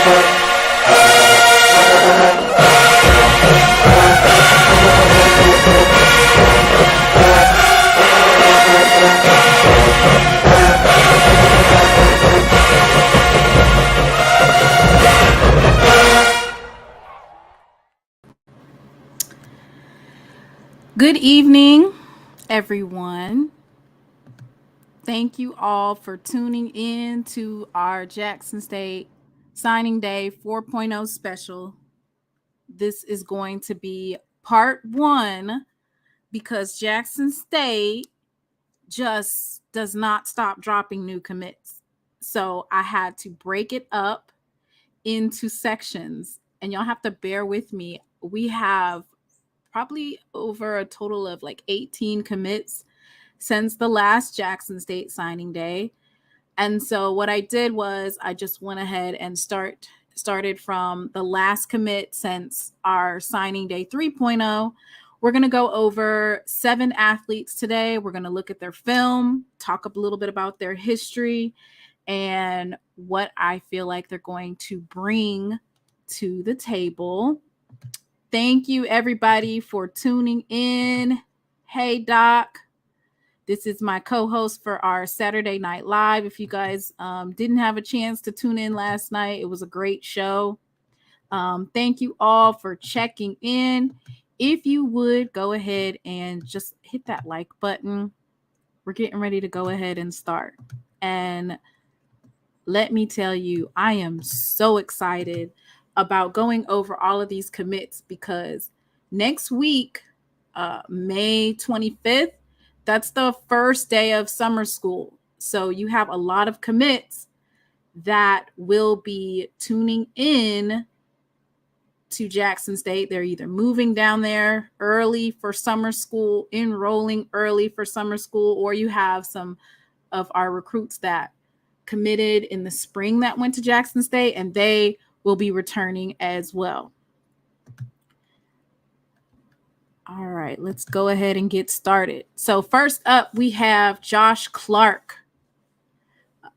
Good evening, everyone. Thank you all for tuning in to our Jackson State Signing Day 4.0 special. This is going to be part one because Jackson State just does not stop dropping new commits. So I had to break it up into sections, and y'all have to bear with me. We have probably over a total of like 18 commits since the last Jackson State signing day. And so what I did was I just went ahead and started from the last commit since our signing day 3.0. We're going to go over 7 athletes today. We're going to look at their film, talk a little bit about their history, and what I feel like they're going to bring to the table. Thank you, everybody, for tuning in. Hey, Doc. This is my co-host for our Saturday Night Live. If you guys didn't have a chance to tune in last night, it was a great show. Thank you all for checking in. If you would go ahead and just hit that like button. We're getting ready to go ahead and start. And let me tell you, I am so excited about going over all of these commits because next week, May 25th, that's the first day of summer school. So you have a lot of commits that will be tuning in to Jackson State. They're either moving down there early for summer school, enrolling early for summer school, or you have some of our recruits that committed in the spring that went to Jackson State, and they will be returning as well. All right, let's go ahead and get started. So first up, we have Josh Clarke.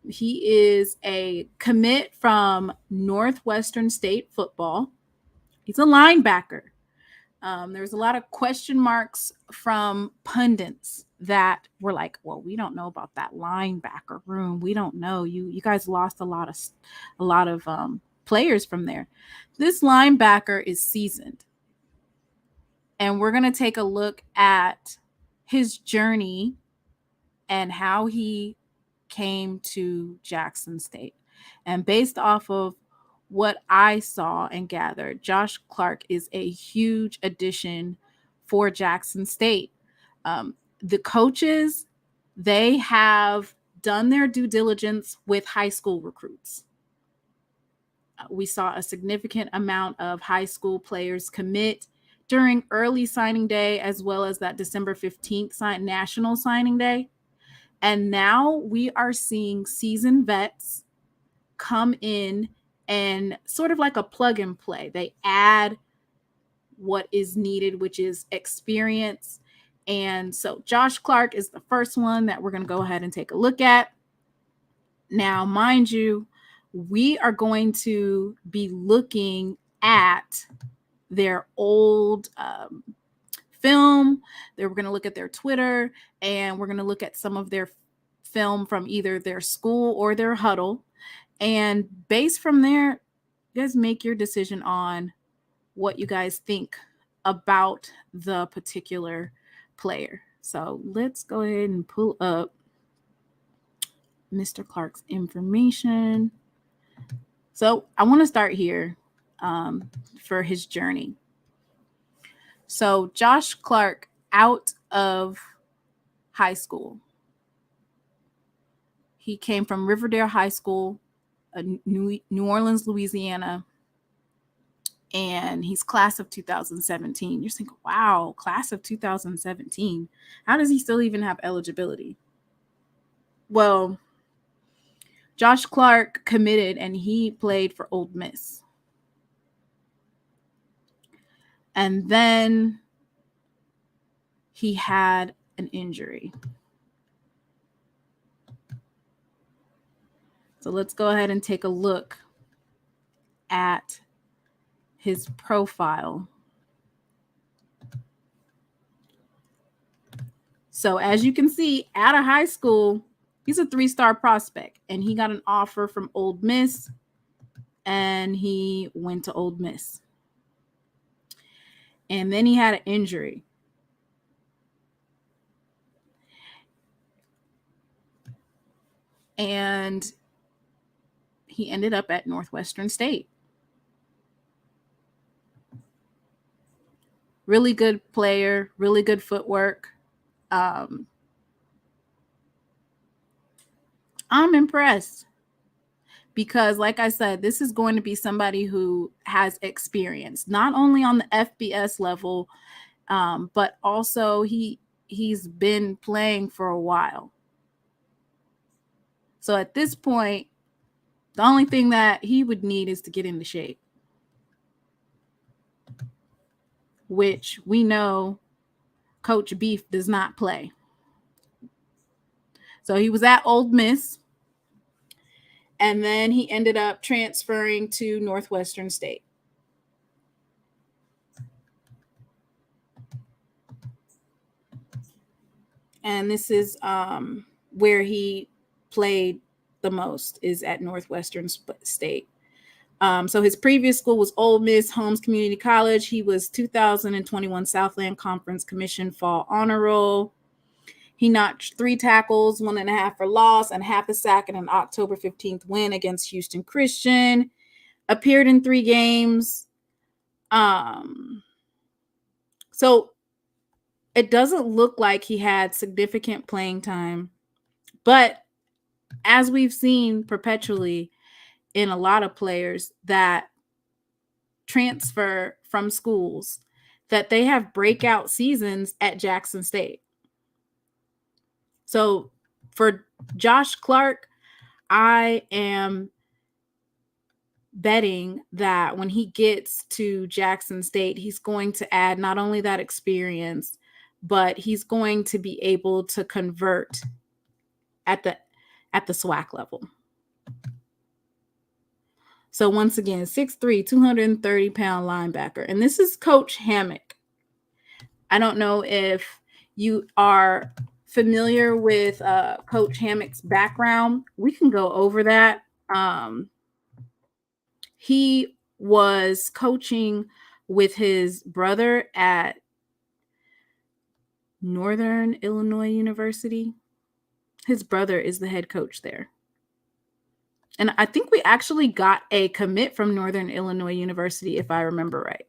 He is a commit from Northwestern State football. He's a linebacker. There's a lot of question marks from pundits that were like, well, we don't know about that linebacker room. We don't know. You guys lost a lot of players from there. This linebacker is seasoned. And we're going to take a look at his journey and how he came to Jackson State. And based off of what I saw and gathered, Josh Clarke is a huge addition for Jackson State. The coaches, they have done their due diligence with high school recruits. We saw a significant amount of high school players commit during early signing day, as well as that December 15th national signing day. And now we are seeing seasoned vets come in and sort of like a plug and play. They add what is needed, which is experience. And so Josh Clarke is the first one that we're going to go ahead and take a look at. Now, mind you, we are going to be looking at their old film. We're going to look at their Twitter, and we're going to look at some of their film from either their school or their huddle. And based from there, you guys make your decision on what you guys think about the particular player. So let's go ahead and pull up Mr. Clarke's information. So I want to start here for his journey. So Josh Clarke, out of high school, he came from Riverdale High School, New Orleans, Louisiana, and he's class of 2017. You're thinking, wow, class of 2017. How does he still even have eligibility? Well, Josh Clarke committed and he played for Ole Miss. And then he had an injury. So let's go ahead and take a look at his profile. So as you can see, out of high school, he's a 3-star prospect, and he got an offer from Ole Miss, and he went to Ole Miss. And then he had an injury. And he ended up at Northwestern State. Really good player, really good footwork. I'm impressed because, like I said, this is going to be somebody who has experience, not only on the FBS level, but also he's been playing for a while. So at this point, the only thing that he would need is to get into shape, which we know Coach Beef does not play. So he was at Ole Miss, and then he ended up transferring to Northwestern State. And this is where he played the most, is at Northwestern State. So his previous school was Ole Miss Holmes Community College. He was 2021 Southland Conference Commission Fall Honor Roll. He notched 3 tackles, 1.5 for loss, and half a sack in an October 15th win against Houston Christian. Appeared in 3 games. So it doesn't look like he had significant playing time. But as we've seen perpetually in a lot of players that transfer from schools, that they have breakout seasons at Jackson State. So for Josh Clarke, I am betting that when he gets to Jackson State, he's going to add not only that experience, but he's going to be able to convert at the SWAC level. So once again, 6'3", 230-pound linebacker. And this is Coach Hammock. I don't know if you are familiar with Coach Hammock's background. We can go over that. He was coaching with his brother at Northern Illinois University. His brother is the head coach there. And I think we actually got a commit from Northern Illinois University, if I remember right.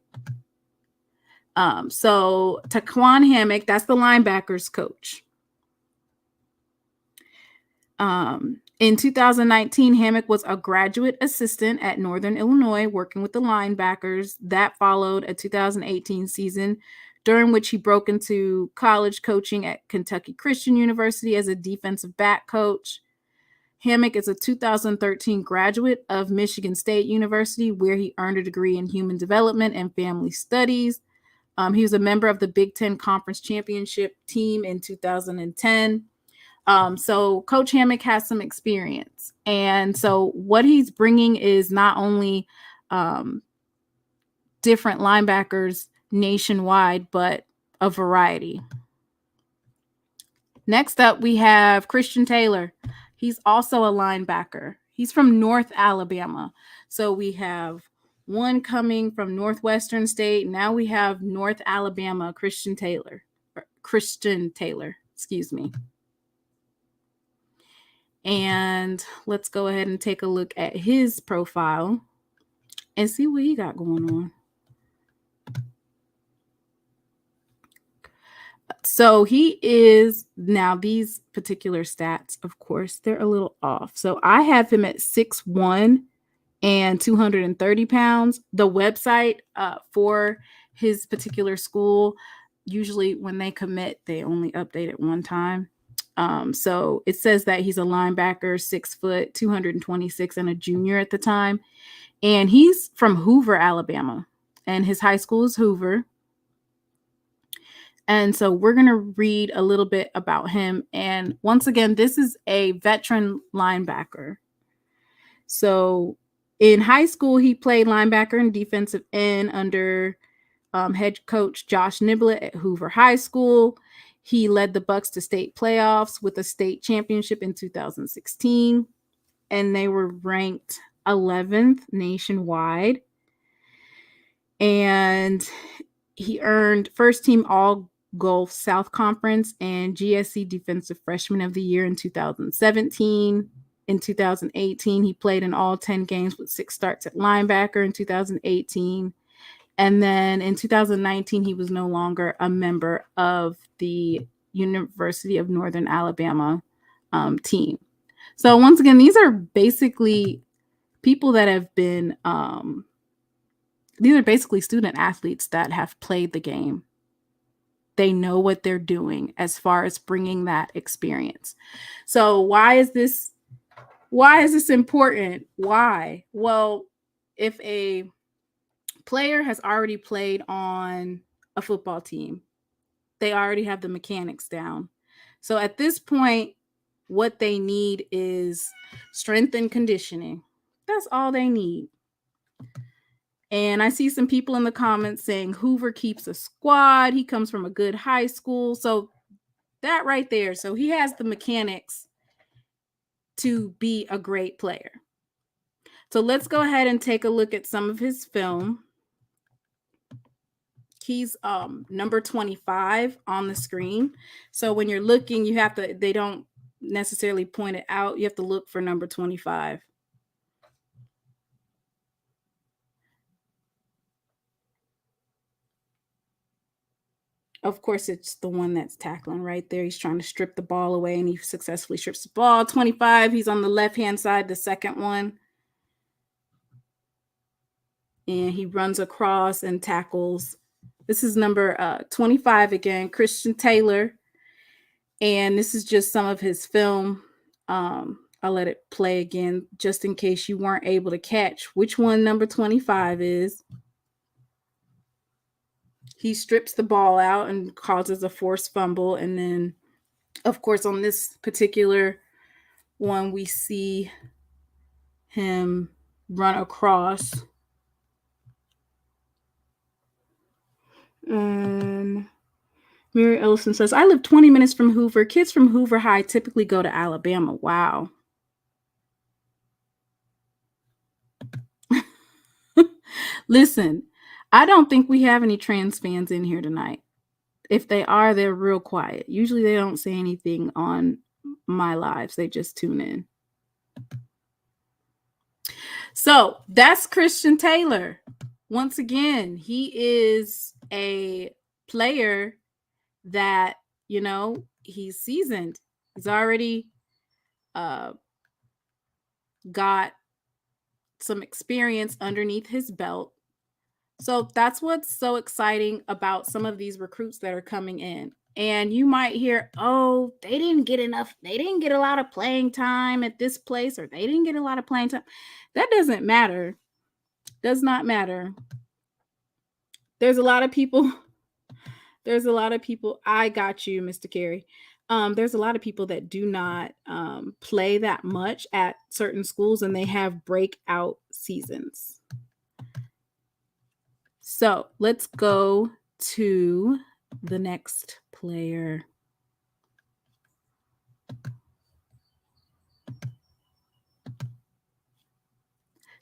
So Taquan Hammock, that's the linebackers coach. In 2019, Hammock was a graduate assistant at Northern Illinois, working with the linebackers. That followed a 2018 season, during which he broke into college coaching at Kentucky Christian University as a defensive back coach. Hammock is a 2013 graduate of Michigan State University, where he earned a degree in human development and family studies. He was a member of the Big Ten Conference Championship team in 2010. So Coach Hammock has some experience. And so what he's bringing is not only different linebackers nationwide, but a variety. Next up, we have Christon Taylor. He's also a linebacker. He's from North Alabama. So we have one coming from Northwestern State. Now we have North Alabama, Christon Taylor, excuse me. And let's go ahead and take a look at his profile and see what he got going on. So he is, now these particular stats, of course, they're a little off. So I have him at 6'1" and 230 pounds. The website for his particular school, usually when they commit, they only update it one time. So it says that he's a linebacker, 6 foot, 226, and a junior at the time. And he's from Hoover, Alabama, and his high school is Hoover. And so we're going to read a little bit about him. And once again, this is a veteran linebacker. So In high school, he played linebacker and defensive end under head coach Josh Niblett at Hoover High School. He led the Bucks to state playoffs with a state championship in 2016, and they were ranked 11th nationwide. And he earned first team All Gulf South Conference and GSC Defensive Freshman of the Year in 2017. In 2018, he played in all 10 games with 6 starts at linebacker in 2018. And then in 2019, he was no longer a member of the University of Northern Alabama team. So once again, these are basically people that have been, these are basically student athletes that have played the game. They know what they're doing as far as bringing that experience. So why is this important? Why? Well, if a player has already played on a football team, they already have the mechanics down. So at this point, what they need is strength and conditioning. That's all they need. And I see some people in the comments saying Hoover keeps a squad. He comes from a good high school. So that right there. So he has the mechanics to be a great player. So let's go ahead and take a look at some of his film. He's number 25 on the screen. So when you're looking, you have to, they don't necessarily point it out. You have to look for number 25. Of course, it's the one that's tackling right there. He's trying to strip the ball away, and he successfully strips the ball. 25, he's on the left-hand side, the second one. And he runs across and tackles. This is number 25 again, Christon Taylor. And this is just some of his film. I'll let it play again just in case you weren't able to catch which one number 25 is. He strips the ball out and causes a forced fumble. And then, of course, on this particular one, we see him run across. Mary Ellison says, I live 20 minutes from Hoover. Kids from Hoover High typically go to Alabama. Wow. Listen, I don't think we have any trans fans in here tonight. If they are, they're real quiet. Usually they don't say anything on my lives. They just tune in. So that's Christon Taylor. Once again, he is a player that, you know, he's seasoned. He's already got some experience underneath his belt. So that's what's so exciting about some of these recruits that are coming in. And you might hear, oh, they didn't get a lot of playing time at this place, or they didn't get a lot of playing time. That doesn't matter. Does not matter. There's a lot of people. I got you, Mr. Carey. There's a lot of people that do not play that much at certain schools, and they have breakout seasons. So let's go to the next player.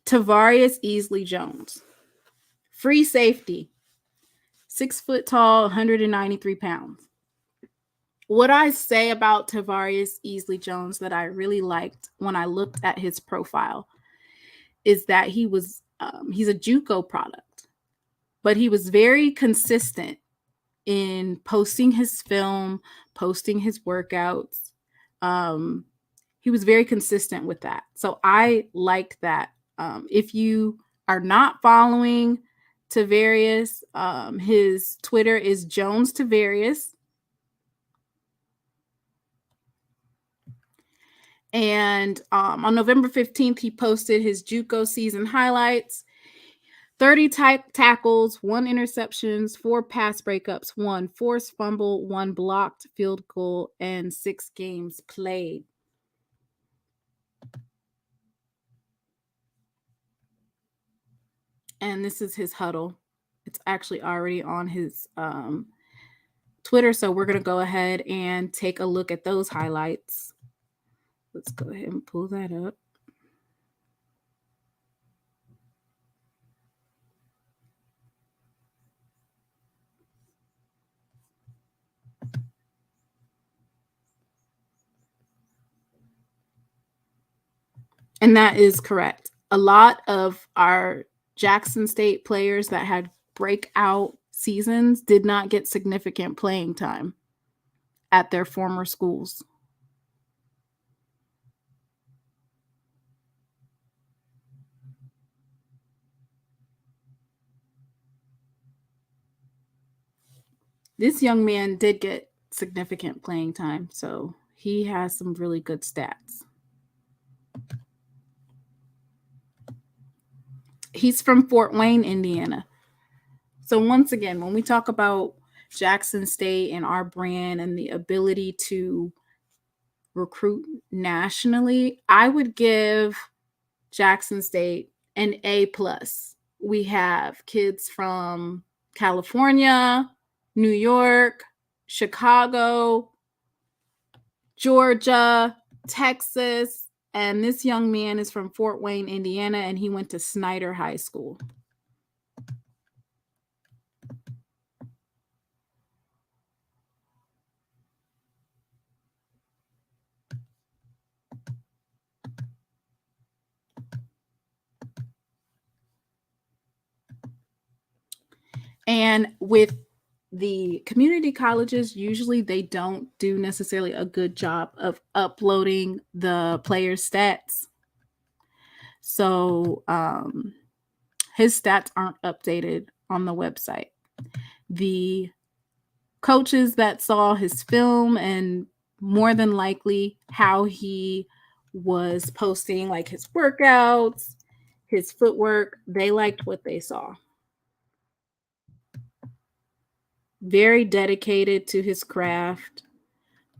Tavarious Easley-Jones. Free safety. 6 foot tall, 193 pounds. What I say about Tavarious Easley-Jones that I really liked when I looked at his profile is that he was he's a JUCO product, but he was very consistent in posting his film, posting his workouts. He was very consistent with that. So I liked that. If you are not following Tavarius, his Twitter is Jones Tavarius. And on November 15th, he posted his JUCO season highlights. 30 tackles, 1 interceptions, 4 pass breakups, 1 forced fumble, 1 blocked field goal, and 6 games played. And this is his huddle. It's actually already on his Twitter. So we're going to go ahead and take a look at those highlights. Let's go ahead and pull that up. And that is correct. A lot of our Jackson State players that had breakout seasons did not get significant playing time at their former schools. This young man did get significant playing time, so he has some really good stats. He's from Fort Wayne, Indiana. So once again, when we talk about Jackson State and our brand and the ability to recruit nationally, I would give Jackson State an A+. We have kids from California, New York, Chicago, Georgia, Texas, and this young man is from Fort Wayne, Indiana, and he went to Snyder High School. And with the community colleges, usually they don't do necessarily a good job of uploading the players' stats. So his stats aren't updated on the website. The coaches that saw his film and more than likely how he was posting like his workouts, his footwork, they liked what they saw. Very dedicated to his craft.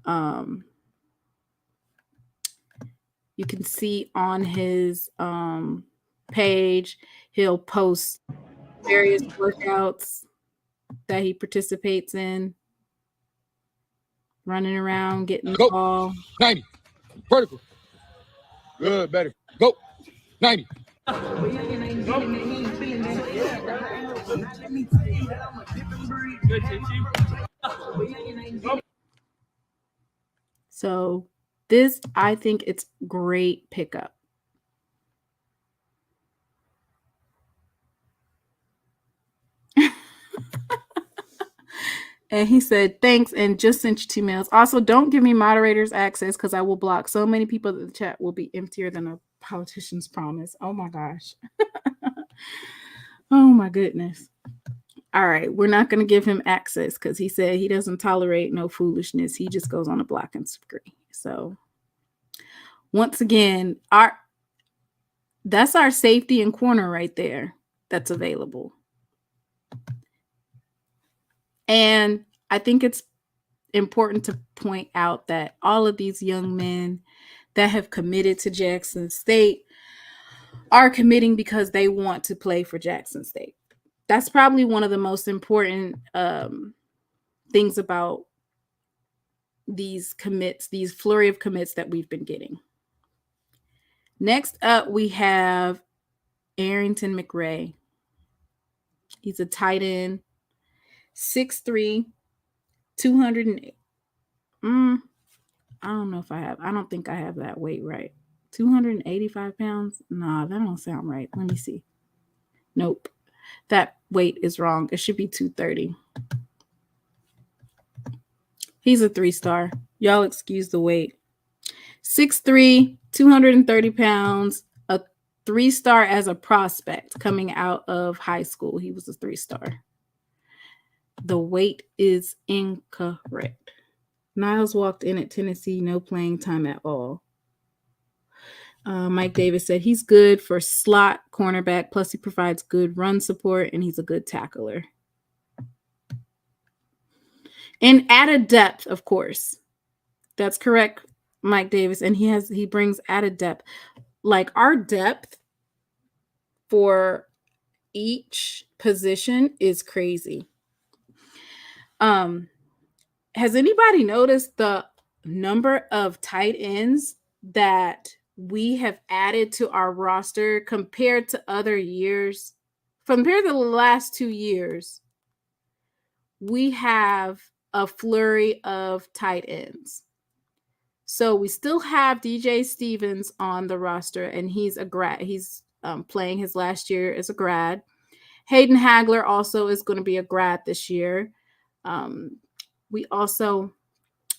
You can see on his page, he'll post various workouts that he participates in, running around, getting the ball. 90. Vertical. Good, better. Go. 90. So this, I think it's great pickup. And he said, thanks, and just sent you 2 mails. Also, don't give me moderators access because I will block so many people that the chat will be emptier than a politician's promise. Oh my gosh. Oh my goodness. All right, we're not going to give him access because he said he doesn't tolerate no foolishness. He just goes on a blocking spree. So once again, that's our safety and corner right there that's available. And I think it's important to point out that all of these young men that have committed to Jackson State are committing because they want to play for Jackson State. That's probably one of the most important things about these commits, these flurry of commits that we've been getting. Next up, we have Errington McRae. He's a tight end, 6'3", 208. I don't know if I don't think I have that weight right. 285 pounds? Nah, that don't sound right. Let me see. Nope. That weight is wrong. It should be 230. He's a 3-star. Y'all excuse the weight. 6'3", 230 pounds, a 3-star as a prospect coming out of high school. He was a 3-star. The weight is incorrect. Niles walked in at Tennessee, no playing time at all. Mike Davis said he's good for slot cornerback, plus he provides good run support, and he's a good tackler. And added depth, of course. That's correct, Mike Davis. And he brings added depth. Like our depth for each position is crazy. Has anybody noticed the number of tight ends that we have added to our roster compared to other years? Compared to the last 2 years, we have a flurry of tight ends. So we still have DJ Stevens on the roster, and he's a grad. He's playing his last year as a grad. Hayden Hagler also is going to be a grad this year. We also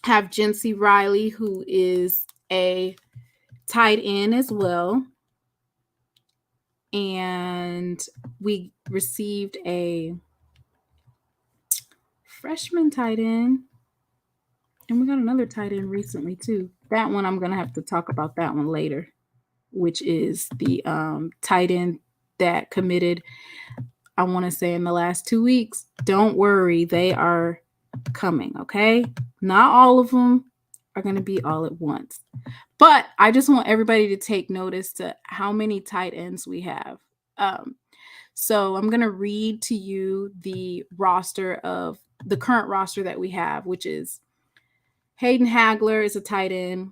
have Jency Riley, who is a tight end as well. And we received a freshman tight end. And we got another tight end recently, too. That one, I'm going to have to talk about that one later, which is the tight end that committed, I want to say, in the last 2 weeks. Don't worry, they are coming, okay? Not all of them are going to be all at once. But I just want everybody to take notice to how many tight ends we have. So I'm going to read to you the current roster that we have, which is Hayden Hagler is a tight end.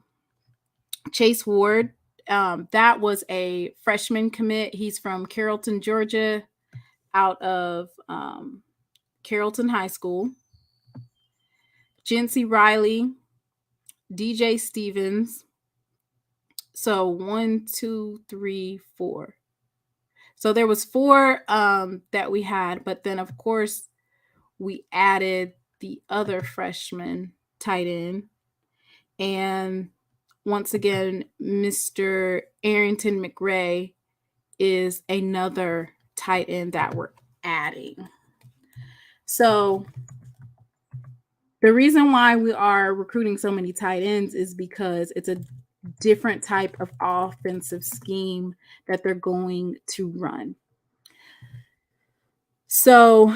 Chase Ward, that was a freshman commit. He's from Carrollton, Georgia, out of Carrollton High School. Jency Riley, DJ Stevens. So 1, 2, 3, 4. So there was 4 that we had, but then of course we added the other freshman tight end. And once again, Mr. Errington McRae is another tight end that we're adding. So the reason why we are recruiting so many tight ends is because it's a different type of offensive scheme that they're going to run. So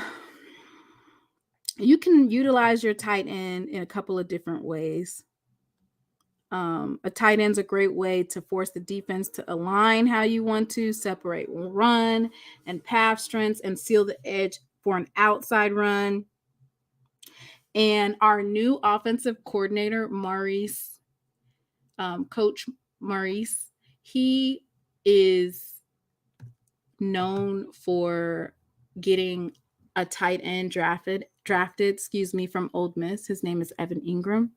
you can utilize your tight end in a couple of different ways. A tight end's a great way to force the defense to align how you want to, separate run and path strengths, and seal the edge for an outside run. And our new offensive coordinator, Maurice, Coach Maurice, he is known for getting a tight end drafted, from Ole Miss. His name is Evan Ingram.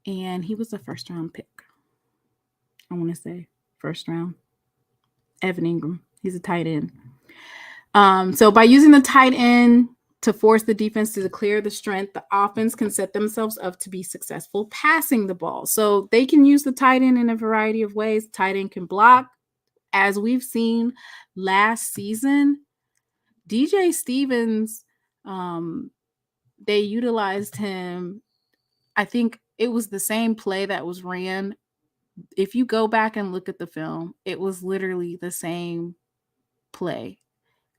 And he was a first-round pick. I want to say first round. Evan Ingram. He's a tight end. So by using the tight end to force the defense to declare the strength, the offense can set themselves up to be successful passing the ball. So they can use the tight end in a variety of ways. Tight end can block. As we've seen last season, DJ Stevens, they utilized him. I think it was the same play that was ran. If you go back and look at the film, it was literally the same play,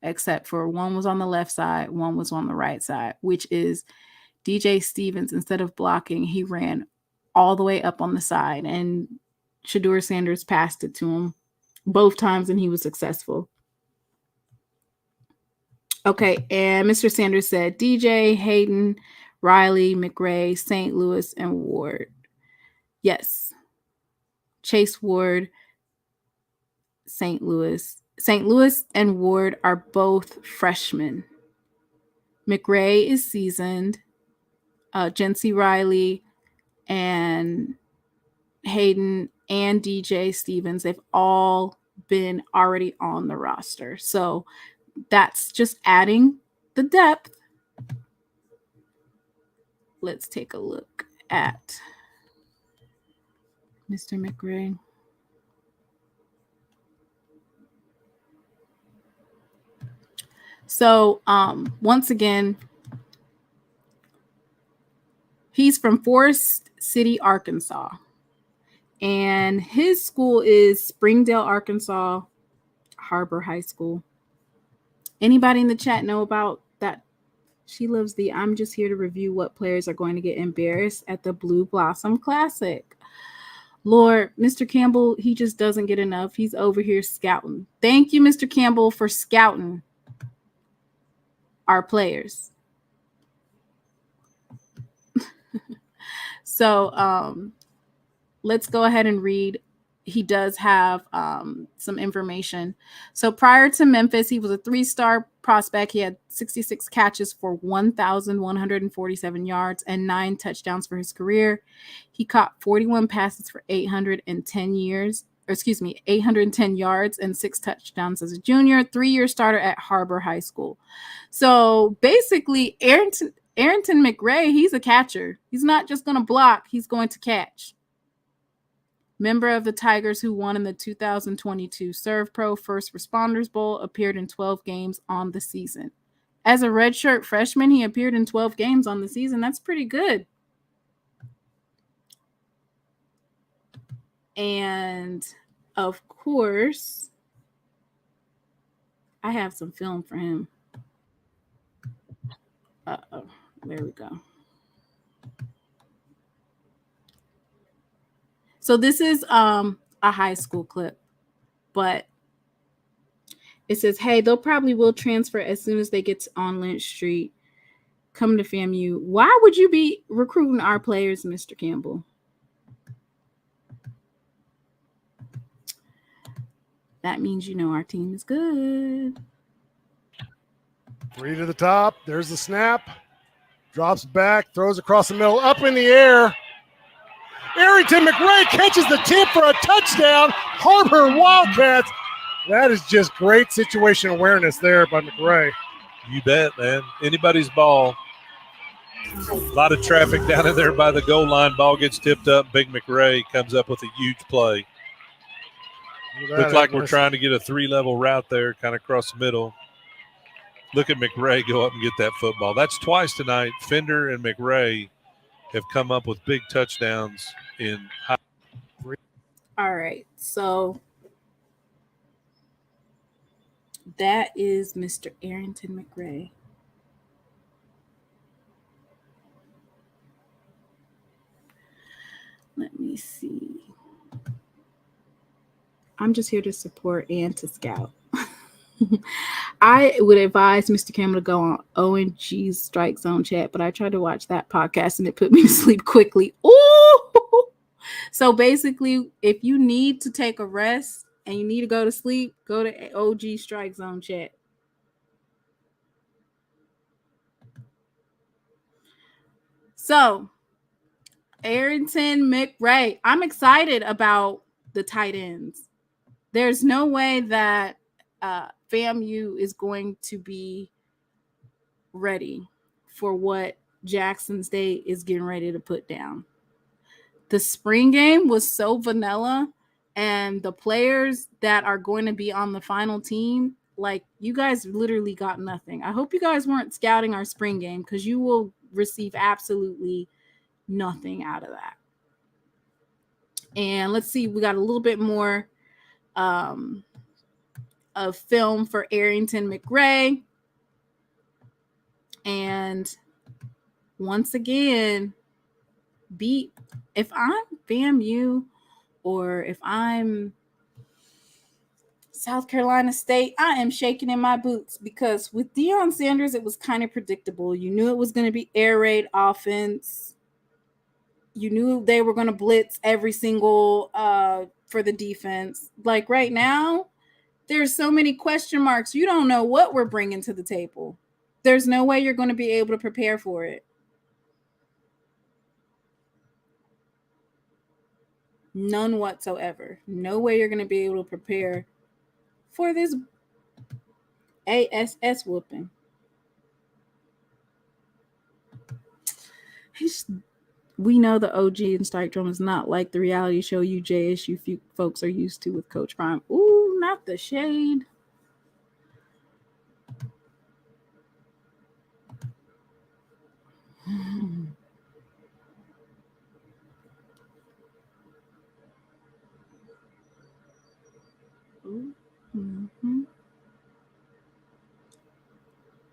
except for one was on the left side, one was on the right side, which is DJ Stevens, instead of blocking, he ran all the way up on the side, and Shedeur Sanders passed it to him both times, and he was successful. Okay, and Mr. Sanders said DJ, Hayden, Riley, McRae, St. Louis, and Ward. Yes. Chase Ward, St. Louis. St. Louis and Ward are both freshmen. McRae is seasoned. Jency Riley and Hayden and DJ Stevens, they've all been already on the roster. So that's just adding the depth. Let's take a look at Mr. McRae. So once again, he's from Forest City, Arkansas. And his school is Springdale, Arkansas, Harbor High School. Anybody in the chat know about that? SheLovesThee. I'm just here to review what players are going to get embarrassed at the Blue Blossom Classic. Lord, Mr. Campbell, he just doesn't get enough. He's over here scouting. Thank you, Mr. Campbell, for scouting our players. So let's go ahead and read. He does have some information. So prior to Memphis, he was a 3-star prospect. He had 66 catches for 1,147 yards and 9 touchdowns for his career. He caught 41 passes for 810 yards and 6 touchdowns as a junior, 3-year starter at Harbor High School. So basically, Errington McRae, he's a catcher. He's not just going to block, he's going to catch. Member of the Tigers who won in the 2022 ServPro First Responders Bowl, appeared in 12 games on the season. As a redshirt freshman, he appeared in 12 games on the season. That's pretty good. And, of course, I have some film for him. Uh-oh. There we go. So this is a high school clip, but it says, hey, they'll probably will transfer as soon as they get on Lynch Street. Come to FAMU. Why would you be recruiting our players, Mr. Campbell? That means you know our team is good. 3 to the top. There's the snap. Drops back, throws across the middle, up in the air. Arrington McRae catches the tip for a touchdown. Harbor Wildcats. That is just great situation awareness there by McRae. You bet, man. Anybody's ball. A lot of traffic down in there by the goal line. Ball gets tipped up. Big McRae comes up with a huge play. Looks like we're trying to get a 3-level route there, kind of across the middle. Look at McRae go up and get that football. That's twice tonight. Fender and McRae have come up with big touchdowns in high. All right, so that is Mr. Errington McRae. Let me see. I'm just here to support and to scout. I would advise Mr. Campbell to go on ONG's Strike Zone chat, but I tried to watch that podcast and it put me to sleep quickly. Ooh! So basically, if you need to take a rest and you need to go to sleep, go to OG Strike Zone chat. So, Errington McRae. I'm excited about the tight ends. There's no way that FAMU is going to be ready for what Jackson State is getting ready to put down. The spring game was so vanilla, and the players that are going to be on the final team, like, you guys literally got nothing. I hope you guys weren't scouting our spring game, because you will receive absolutely nothing out of that. And let's see, we got a little bit more of film for Errington McRae. And once again, if I'm FAMU or if I'm South Carolina State, I am shaking in my boots, because with Deion Sanders, it was kind of predictable. You knew it was going to be air raid offense. You knew they were going to blitz every single for the defense. Like right now, there's so many question marks. You don't know what we're bringing to the table. There's no way you're going to be able to prepare for it. None whatsoever. No way you're going to be able to prepare for this ASS whooping. We know the OG and Strike Drum is not like the reality show you JSU folks are used to with Coach Prime. Ooh, not the shade. Mm-hmm.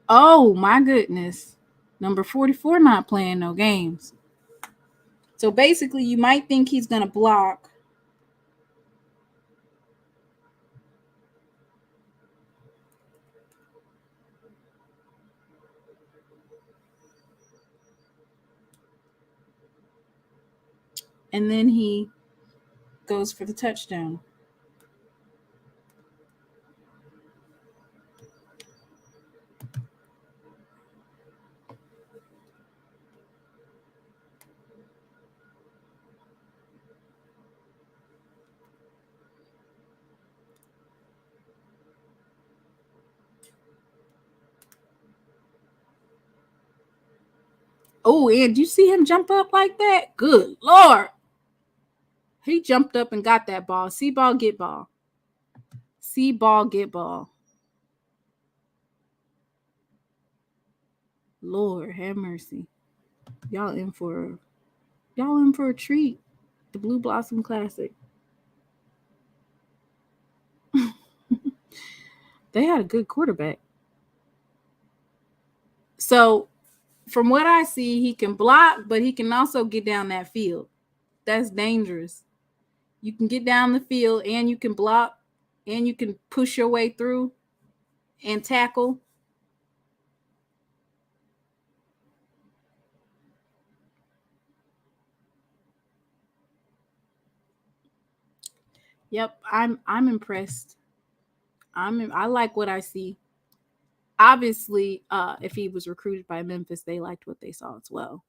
Oh, my goodness. Number 44 not playing no games. So basically, you might think he's going to block. and then he goes for the touchdown. Oh, and you see him jump up like that? Good Lord. He jumped up and got that ball. See ball, get ball. See ball, get ball. Lord have mercy. Y'all in for a treat. The Blue Blossom Classic. They had a good quarterback. So from what I see, he can block, but he can also get down that field. That's dangerous. You can get down the field and you can block and you can push your way through and tackle. Yep, I'm impressed. I like what I see. Obviously, if he was recruited by Memphis, they liked what they saw as well.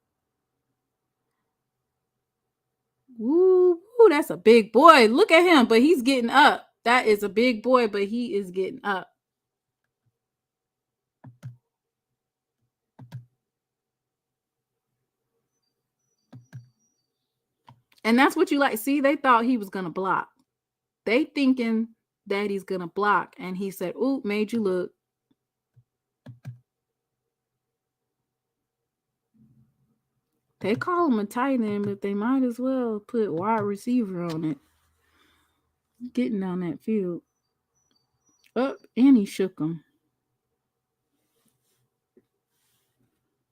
Woo, that's a big boy. Look at him, but he's getting up. That is a big boy, but he is getting up. And that's what you like. See, they thought he was going to block. They thinking that he's going to block. And he said, ooh, made you look. They call him a tight end, but they might as well put wide receiver on it. Getting down that field. Up, and he shook him.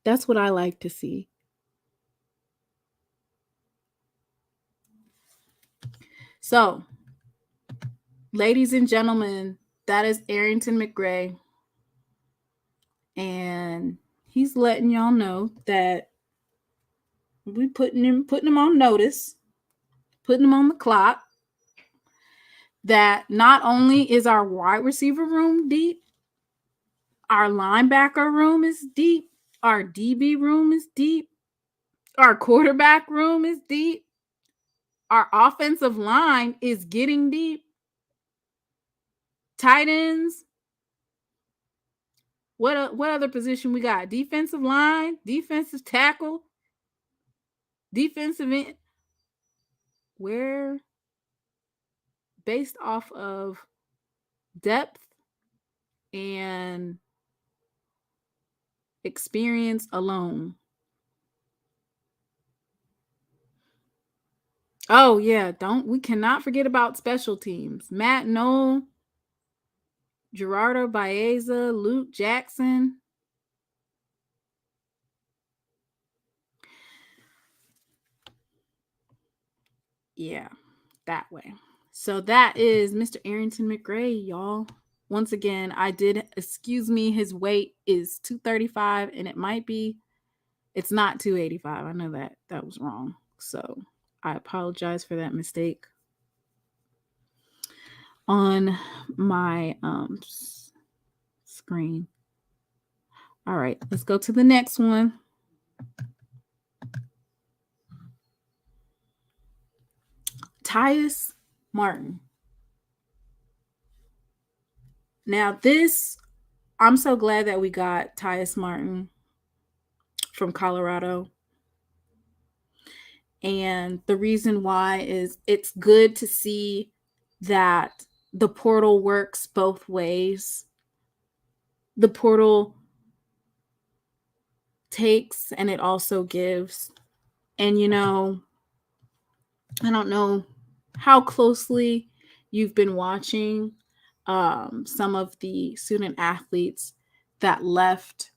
That's what I like to see. So, ladies and gentlemen, that is Errington McRae. And he's letting y'all know that we putting him on notice, putting him on the clock, that not only is our wide receiver room deep, our linebacker room is deep, our DB room is deep, our quarterback room is deep, our offensive line is getting deep, tight ends. What other position we got? Defensive line, defensive tackle, defensive end. Where, based off of depth and experience alone. Oh yeah, we cannot forget about special teams. Matt Noel, Gerardo Baeza, Luke Jackson. Yeah, that way. So that is Mr. Errington McRae, y'all. Once again, excuse me, his weight is 235 and it's not 285. I know that was wrong. So I apologize for that mistake on my screen. All right, let's go to the next one. Tyus Martin. Now I'm so glad that we got Tyas Martin from Colorado. And the reason why is it's good to see that the portal works both ways. The portal takes and it also gives. And, I don't know how closely you've been watching some of the student athletes that left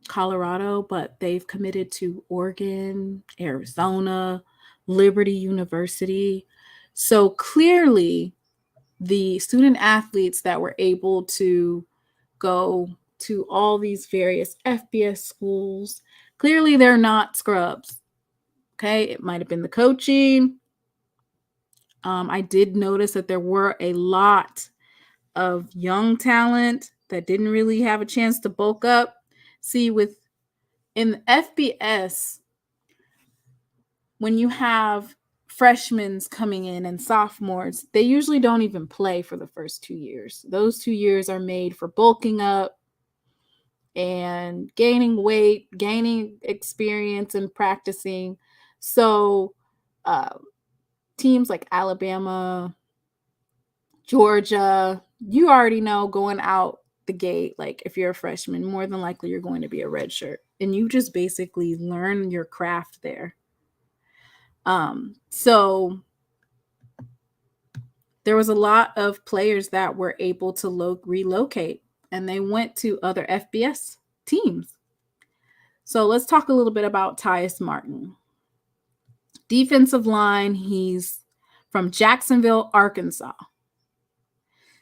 Colorado, but they've committed to Oregon, Arizona, Liberty University. So clearly, the student athletes that were able to go to all these various FBS schools, clearly they're not scrubs. Okay, it might have been the coaching. I did notice that there were a lot of young talent that didn't really have a chance to bulk up. See, in the FBS, when you have freshmen coming in and sophomores, they usually don't even play for the first 2 years. Those 2 years are made for bulking up and gaining weight, gaining experience and practicing. So teams like Alabama, Georgia, you already know going out the gate, like if you're a freshman, more than likely you're going to be a redshirt, and you just basically learn your craft there. So there was a lot of players that were able to relocate, and they went to other FBS teams. So let's talk a little bit about Tyas Martin. Defensive line, he's from Jacksonville, Arkansas.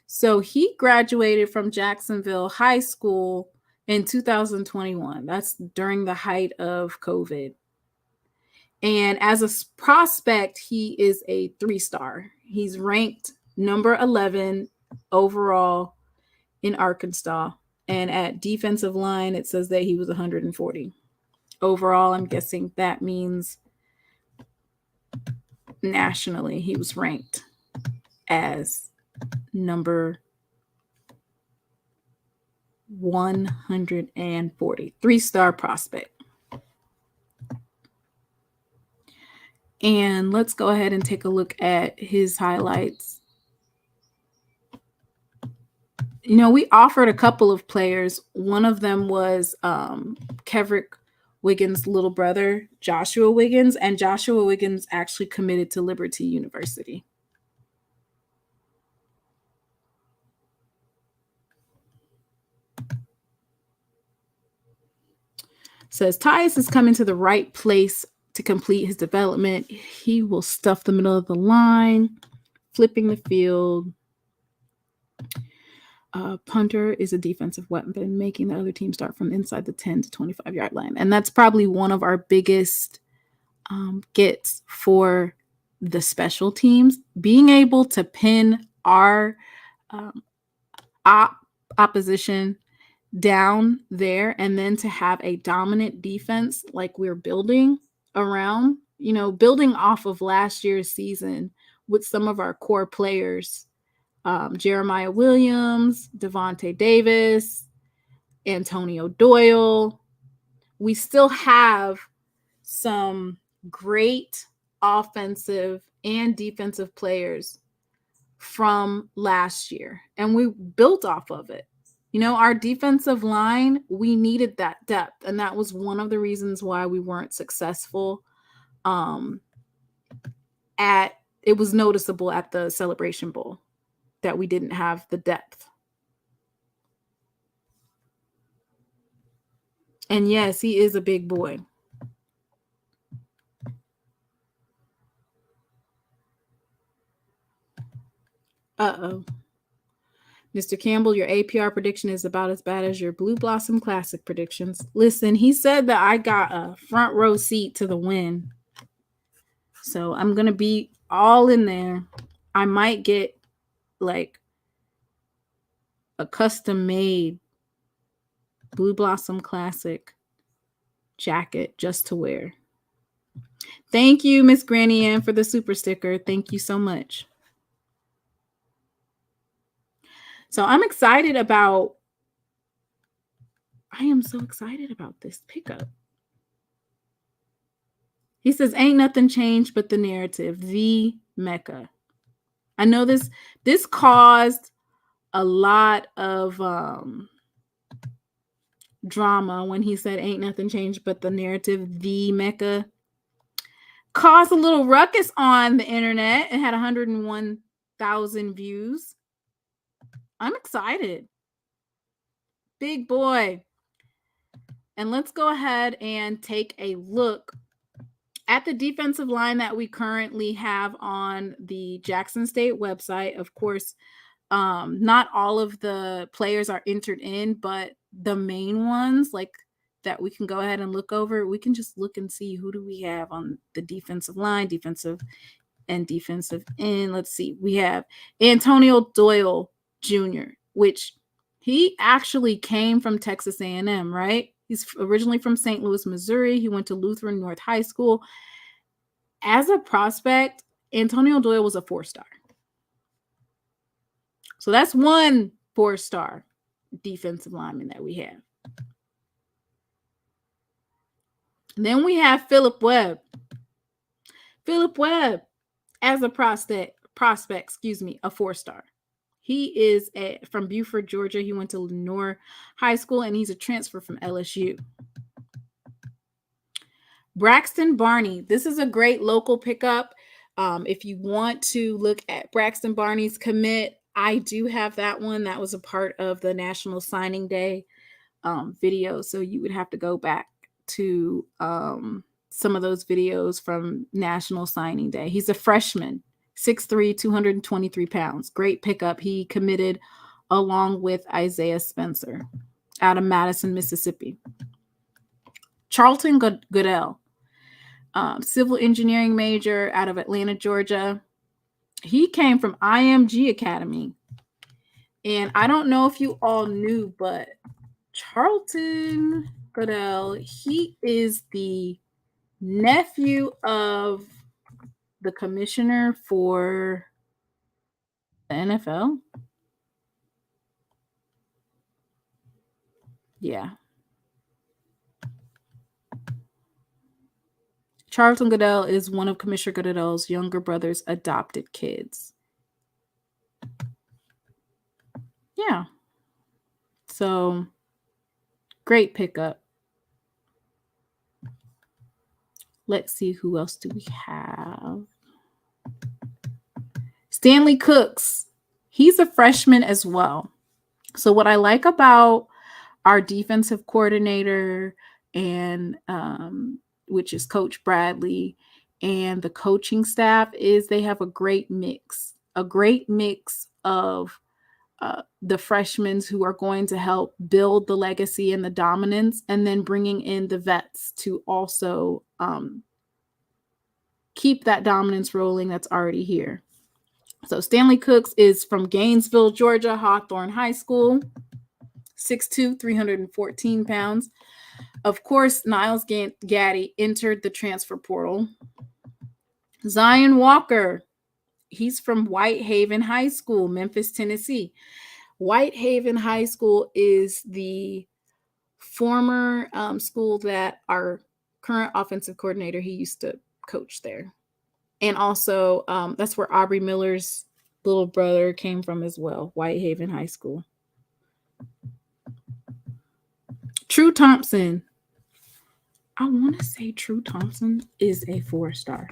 So he graduated from Jacksonville High School in 2021. That's during the height of COVID. And as a prospect, he is a 3-star. He's ranked number 11 overall in Arkansas. And at defensive line, it says that he was 140. Overall, I'm guessing that means nationally he was ranked as number 140. 3-star prospect. And let's go ahead and take a look at his highlights. You know, we offered a couple of players. One of them was Kevrick Wiggins' little brother, Joshua Wiggins, and Joshua Wiggins actually committed to Liberty University. Says Tyus is coming to the right place to complete his development. He will stuff the middle of the line, flipping the field. Punter is a defensive weapon, making the other team start from inside the 10 to 25-yard line. And that's probably one of our biggest gets for the special teams, being able to pin our opposition down there, and then to have a dominant defense like we're building around, you know, building off of last year's season with some of our core players, Jeremiah Williams, Devontae Davis, Antonio Doyle. We still have some great offensive and defensive players from last year, and we built off of it. You know, our defensive line, we needed that depth, and that was one of the reasons why we weren't successful. It was noticeable at the Celebration Bowl that we didn't have the depth. And yes, he is a big boy. Uh-oh. Mr. Campbell, your APR prediction is about as bad as your Blue Blossom Classic predictions. Listen, he said that I got a front row seat to the win. So I'm going to be all in there. I might get like a custom made Blue Blossom Classic jacket just to wear. Thank you, Miss Granny Ann, for the super sticker. Thank you so much. So I am so excited about this pickup. He says, ain't nothing changed but the narrative, the Mecca. I know this caused a lot of drama when he said, ain't nothing changed but the narrative, the Mecca. Caused a little ruckus on the internet. It had 101,000 views. I'm excited. Big boy. And let's go ahead and take a look at the defensive line that we currently have on the Jackson State website. Of course, not all of the players are entered in, but the main ones like that we can go ahead and look over. We can just look and see who do we have on the defensive line, defensive end. Let's see. We have Antonio Doyle Jr., which he actually came from Texas A&M, right? He's originally from St. Louis, Missouri. He went to Lutheran North High School. As a prospect, Antonio Doyle was a 4-star. So that's one 4-star defensive lineman that we have. And then we have Philip Webb. Philip Webb, as a prospect, a 4-star. He is from Buford, Georgia. He went to Lenore High School, and he's a transfer from LSU. Braxton Barney. This is a great local pickup. If you want to look at Braxton Barney's commit, I do have that one. That was a part of the National Signing Day video. So you would have to go back to some of those videos from National Signing Day. He's a freshman, 6'3", 223 pounds. Great pickup. He committed along with Isaiah Spencer out of Madison, Mississippi. Charlton Goodell, civil engineering major out of Atlanta, Georgia. He came from IMG Academy. And I don't know if you all knew, but Charlton Goodell, he is the nephew of the commissioner for the NFL. Yeah. Charlton Goodell is one of Commissioner Goodell's younger brother's adopted kids. Yeah. So, great pickup. Let's see, who else do we have? Stanley Cooks. He's a freshman as well. So what I like about our defensive coordinator and which is Coach Bradley, and the coaching staff is they have a great mix of the freshmen who are going to help build the legacy and the dominance, and then bringing in the vets to also keep that dominance rolling that's already here. So Stanley Cooks is from Gainesville, Georgia, Hawthorne High School, 6'2", 314 pounds. Of course, Niles Gaddy entered the transfer portal. Zion Walker, he's from Whitehaven High School, Memphis, Tennessee. Whitehaven High School is the former school that our current offensive coordinator, he used to coach there. And also, that's where Aubrey Miller's little brother came from as well, Whitehaven High School. True Thompson. I want to say True Thompson is a 4-star.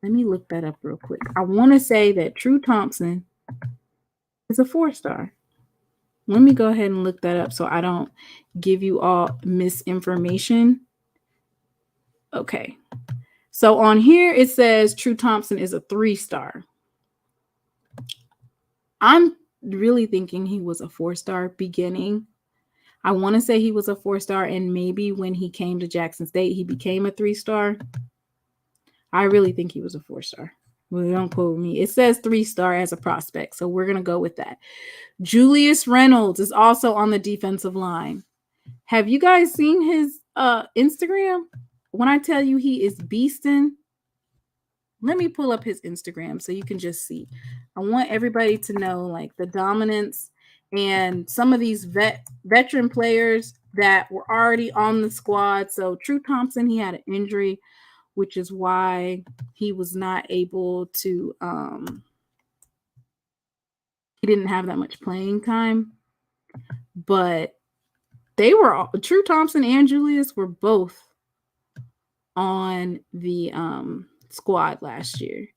Let me look that up real quick. I want to say that True Thompson is a 4-star. Let me go ahead and look that up so I don't give you all misinformation. Okay. So on here, it says True Thompson is a 3-star. I'm really thinking he was a 4-star beginning. I want to say he was a 4-star, and maybe when he came to Jackson State, he became a 3-star. I really think he was a 4-star. Well, don't quote me. It says 3-star as a prospect, so we're going to go with that. Julius Reynolds is also on the defensive line. Have you guys seen his Instagram? When I tell you he is beasting, let me pull up his Instagram so you can just see. I want everybody to know like the dominance and some of these veteran players that were already on the squad. So True Thompson, he had an injury, which is why he was not able to, he didn't have that much playing time. But they were all, True Thompson and Julius were both on the squad last year.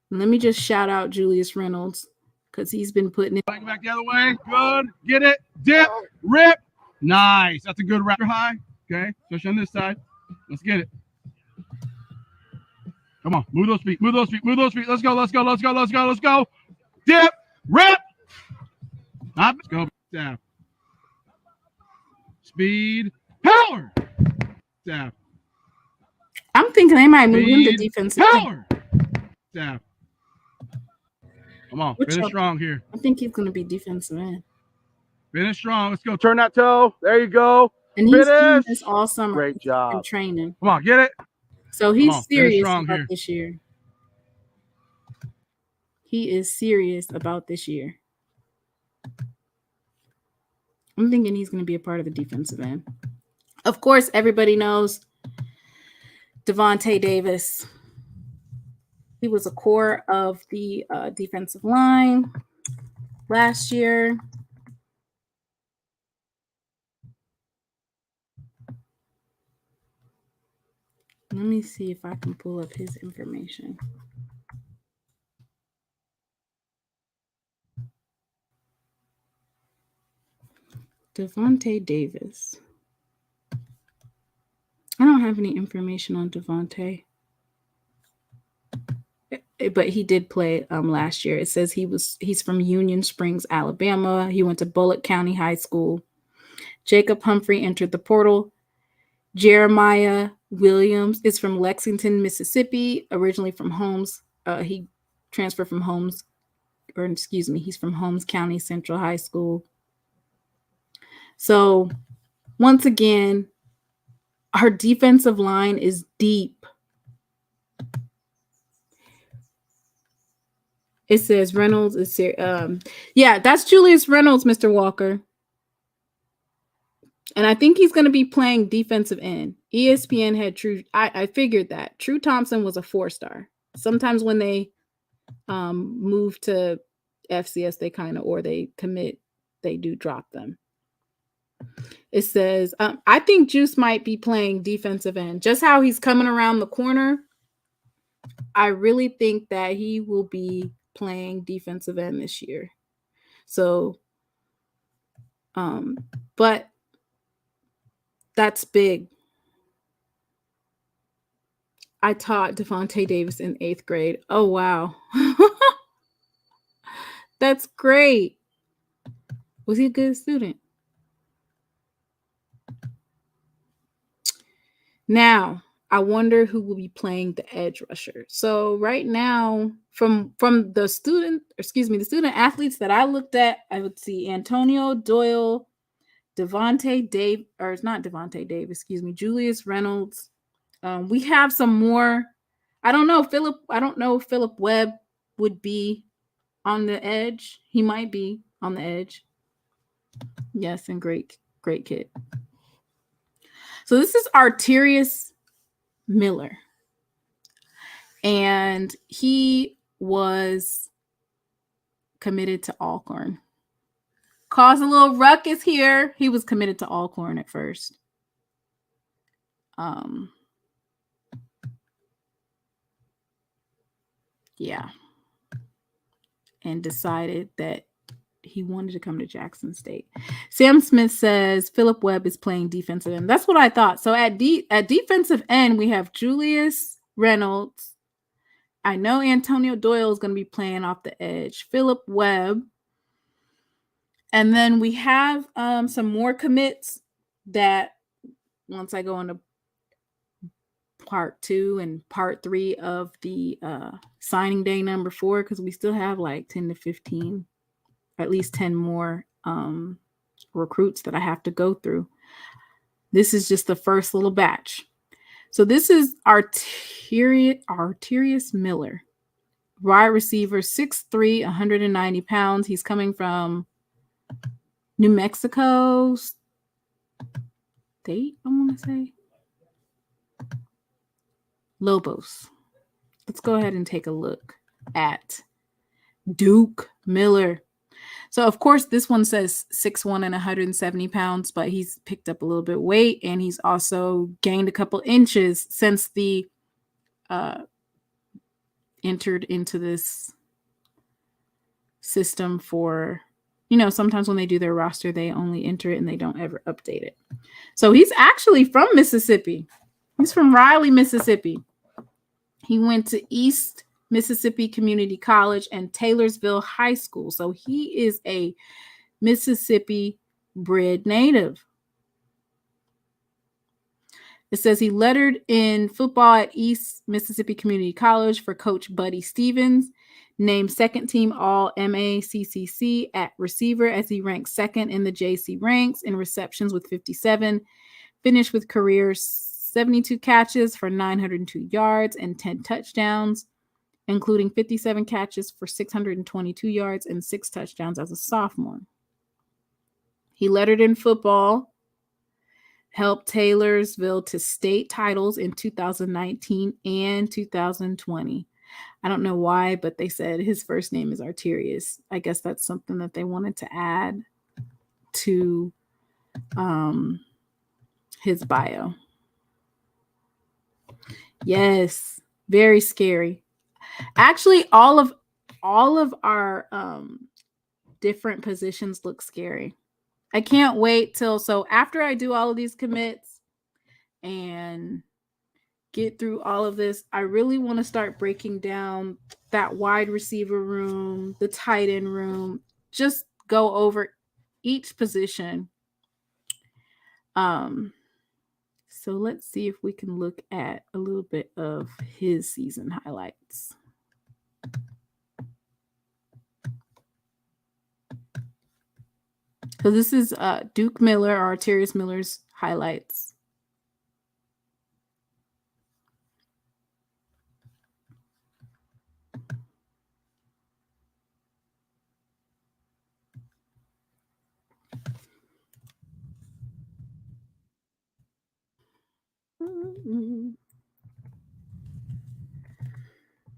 And let me just shout out Julius Reynolds because he's been putting it back the other way. Good. Get it. Dip. Rip. Nice. That's a good wrap. High. Okay. Especially on this side. Let's get it. Come on. Move those feet. Move those feet. Move those feet. Let's go. Let's go. Let's go. Let's go. Let's go. Dip. Rip. Let's go. Down. Speed. Power. Tap. I'm thinking they might move him to Speed. defensive end. Power. Tap. Come on, Which finish one? strong here. I think he's going to be defensive end. Finish strong. Let's go. Turn that toe. There you go. And he's doing Finish. this all summer. Great in job. training. Come on, get it. So Come he's on, finish serious strong about here. this year. He is serious about this year. I'm thinking he's going to be a part of the defensive end. Of course, everybody knows Devontae Davis. He was a core of the defensive line last year. Let me see if I can pull up his information. Devontae Davis. I don't have any information on Devontae, but he did play last year. It says he's from Union Springs, Alabama. He went to Bullitt County High School. Jacob Humphrey entered the portal. Jeremiah Williams is from Lexington, Mississippi, originally from Holmes. He transferred from Holmes, he's from Holmes County Central High School. So once again, our defensive line is deep. It says Reynolds is that's Julius Reynolds, Mr. Walker. And I think he's going to be playing defensive end. ESPN had True. I figured that. True Thompson was a 4-star. Sometimes when they move to FCS, they commit, they do drop them. It says, I think Juice might be playing defensive end. Just how he's coming around the corner, I really think that he will be playing defensive end this year. So, but that's big. I taught Devontae Davis in 8th grade. Oh, wow. That's great. Was he a good student? Now, I wonder who will be playing the edge rusher. So right now, from the student athletes that I looked at, I would see Antonio Doyle, Julius Reynolds. We have some more. I don't know if Philip Webb would be on the edge. He might be on the edge. Yes, and great kid. So this is Arterius Miller. And he was committed to Alcorn. Caused a little ruckus here. He was committed to Alcorn at first. Yeah. And decided that he wanted to come to Jackson State. Sam Smith says Philip Webb is playing defensive end. That's what I thought. So at defensive end, we have Julius Reynolds. I know Antonio Doyle is going to be playing off the edge. Philip Webb. And then we have some more commits that once I go into part 2 and part 3 of the signing day number 4, because we still have like 10 to 15, at least 10 more recruits that I have to go through. This is just the first little batch. So this is Arterious Miller, wide receiver, 6'3", 190 pounds. He's coming from New Mexico State, I want to say. Lobos. Let's go ahead and take a look at Duke Miller. So, of course, this one says 6'1" and 170 pounds, but he's picked up a little bit of weight, and he's also gained a couple inches since the entered into this system for, sometimes when they do their roster, they only enter it and they don't ever update it. So he's actually from Mississippi. He's from Riley, Mississippi. He went to East Mississippi Community College and Taylorsville High School. So he is a Mississippi bred native. It says he lettered in football at East Mississippi Community College for Coach Buddy Stevens, named second team All MACCC at receiver as he ranked second in the JC ranks in receptions with 57, finished with career 72 catches for 902 yards and 10 touchdowns, including 57 catches for 622 yards and 6 touchdowns as a sophomore. He lettered in football, helped Taylorsville to state titles in 2019 and 2020. I don't know why, but they said his first name is Arterius. I guess that's something that they wanted to add to his bio. Yes, very scary. Actually, all of our different positions look scary. I can't wait so after I do all of these commits and get through all of this, I really want to start breaking down that wide receiver room, the tight end room, just go over each position. So let's see if we can look at a little bit of his season highlights. So this is Duke Miller, or Arterius Miller's highlights.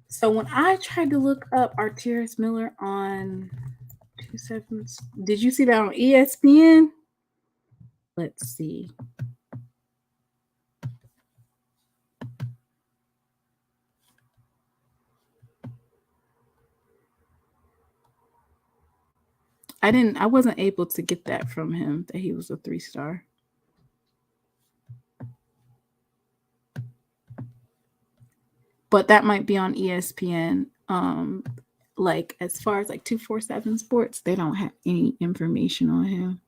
So when I tried to look up Arterius Miller on 2 seconds, did you see that on ESPN? Let's see. I wasn't able to get that from him, that he was a 3-star. But that might be on ESPN. Like as far as like 247 Sports, they don't have any information on him.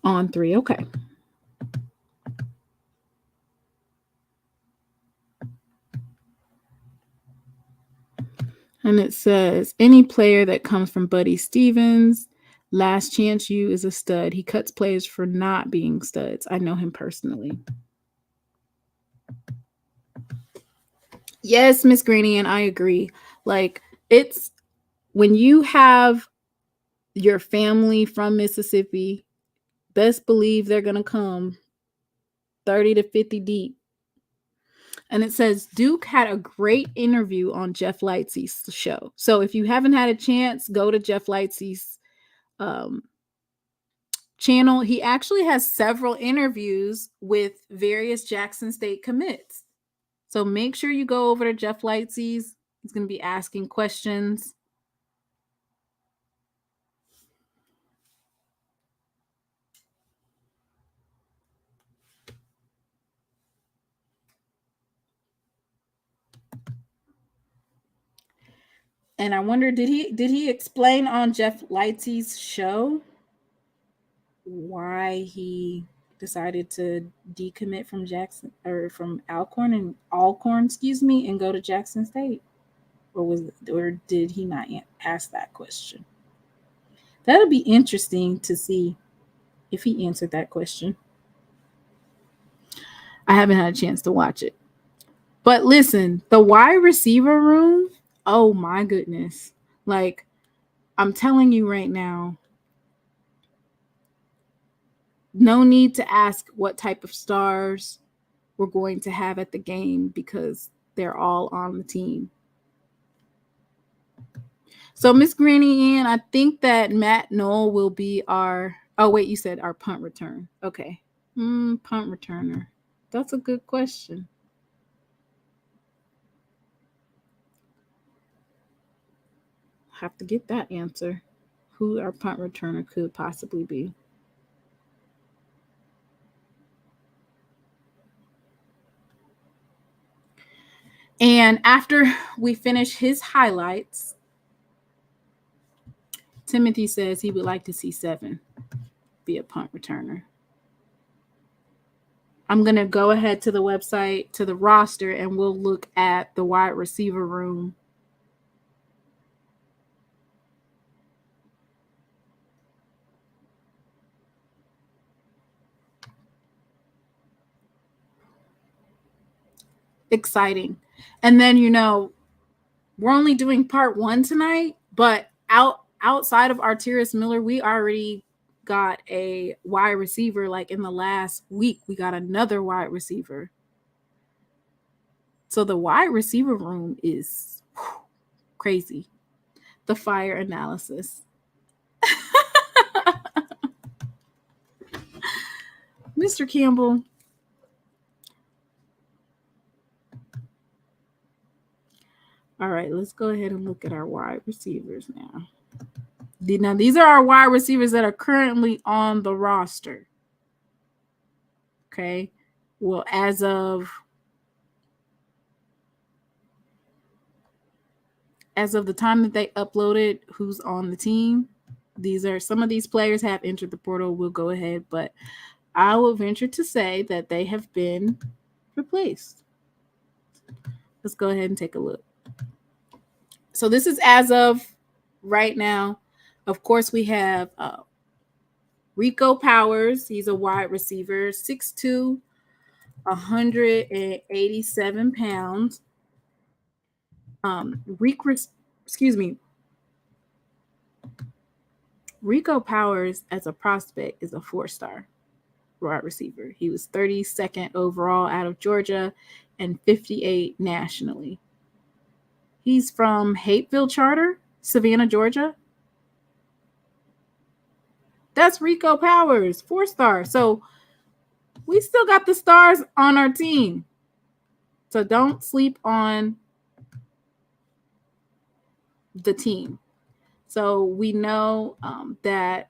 On 3, okay. And it says, any player that comes from Buddy Stevens, Last Chance U is a stud. He cuts players for not being studs. I know him personally. Yes, Miss Granny, and I agree. Like, it's when you have your family from Mississippi, best believe they're going to come 30 to 50 deep. And it says Duke had a great interview on Jeff Lightsey's show. So if you haven't had a chance, go to Jeff Lightsey's channel. He actually has several interviews with various Jackson State commits. So make sure you go over to Jeff Lightsey's. He's going to be asking questions. And I wonder, did he explain on Jeff Lightsey's show why he decided to decommit from Jackson or from Alcorn and go to Jackson State? Or did he not ask that question? That'll be interesting to see if he answered that question. I haven't had a chance to watch it. But listen, the wide receiver room, oh my goodness. Like, I'm telling you right now, no need to ask what type of stars we're going to have at the game because they're all on the team. So, Miss Granny Ann, I think that Matt Knoll will be our – oh, wait, you said our punt return. Okay. Punt returner. That's a good question. Have to get that answer. Who our punt returner could possibly be. And after we finish his highlights, Timothy says he would like to see 7 be a punt returner. I'm going to go ahead to the website, to the roster, and we'll look at the wide receiver room. Exciting. And then, we're only doing part 1 tonight, but outside of Arterius Miller, we already got a wide receiver. Like in the last week, we got another wide receiver. So the wide receiver room is crazy. The fire analysis. Mr. Campbell. All right, let's go ahead and look at our wide receivers now. Now, these are our wide receivers that are currently on the roster. Okay. Well, as of the time that they uploaded who's on the team, some of these players have entered the portal. We'll go ahead, but I will venture to say that they have been replaced. Let's go ahead and take a look. So this is as of right now. Of course, we have Rico Powers. He's a wide receiver, 6'2", 187 pounds. Rico Powers as a prospect is a 4-star wide receiver. He was 32nd overall out of Georgia and 58 nationally. He's from Hapeville Charter, Savannah, Georgia. That's Rico Powers, 4-star. So we still got the stars on our team. So don't sleep on the team. So we know that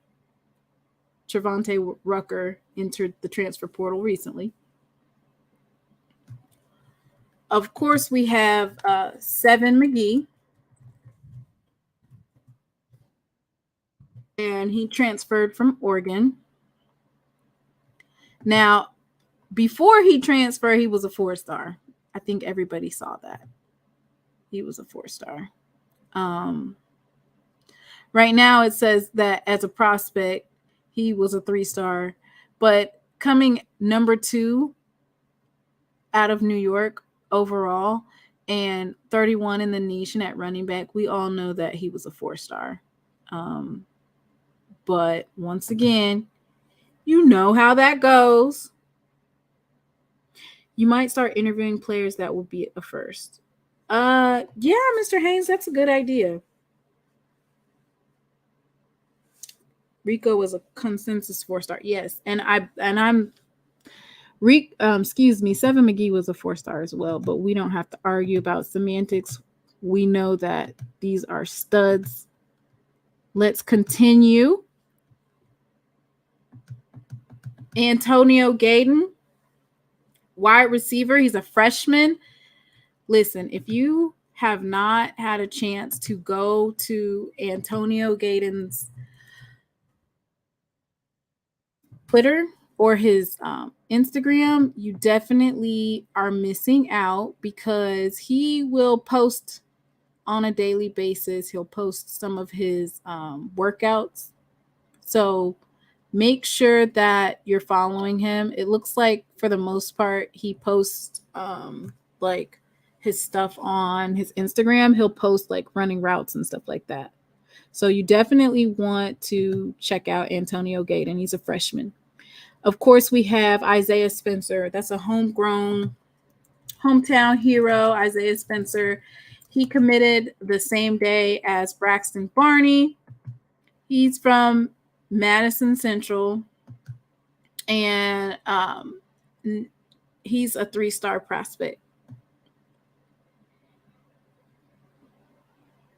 Trevonte Rucker entered the transfer portal recently. Of course, we have Seven McGee. And he transferred from Oregon. Now, before he transferred, he was a 4-star. I think everybody saw that. He was a 4-star. Right now, it says that as a prospect, he was a 3-star. But coming number 2 out of New York overall and 31 in the nation at running back, we all know that he was a 4-star. But once again, you know how that goes. You might start interviewing players that will be a first. Yeah, Mr. Haynes, that's a good idea. Rico was a consensus 4-star. Yes, and I'm Seven McGee was a 4-star as well, but we don't have to argue about semantics. We know that these are studs. Let's continue. Antonio Gayden, wide receiver. He's a freshman. Listen, if you have not had a chance to go to Antonio Gayden's Twitter or his Instagram, you definitely are missing out because he will post on a daily basis. He'll post some of his workouts. So make sure that you're following him. It looks like for the most part, he posts like his stuff on his Instagram. He'll post like running routes and stuff like that. So you definitely want to check out Antonio Gayden. He's a freshman. Of course, we have Isaiah Spencer. That's a hometown hero, Isaiah Spencer. He committed the same day as Braxton Barney. He's from Madison Central, and he's a 3-star prospect.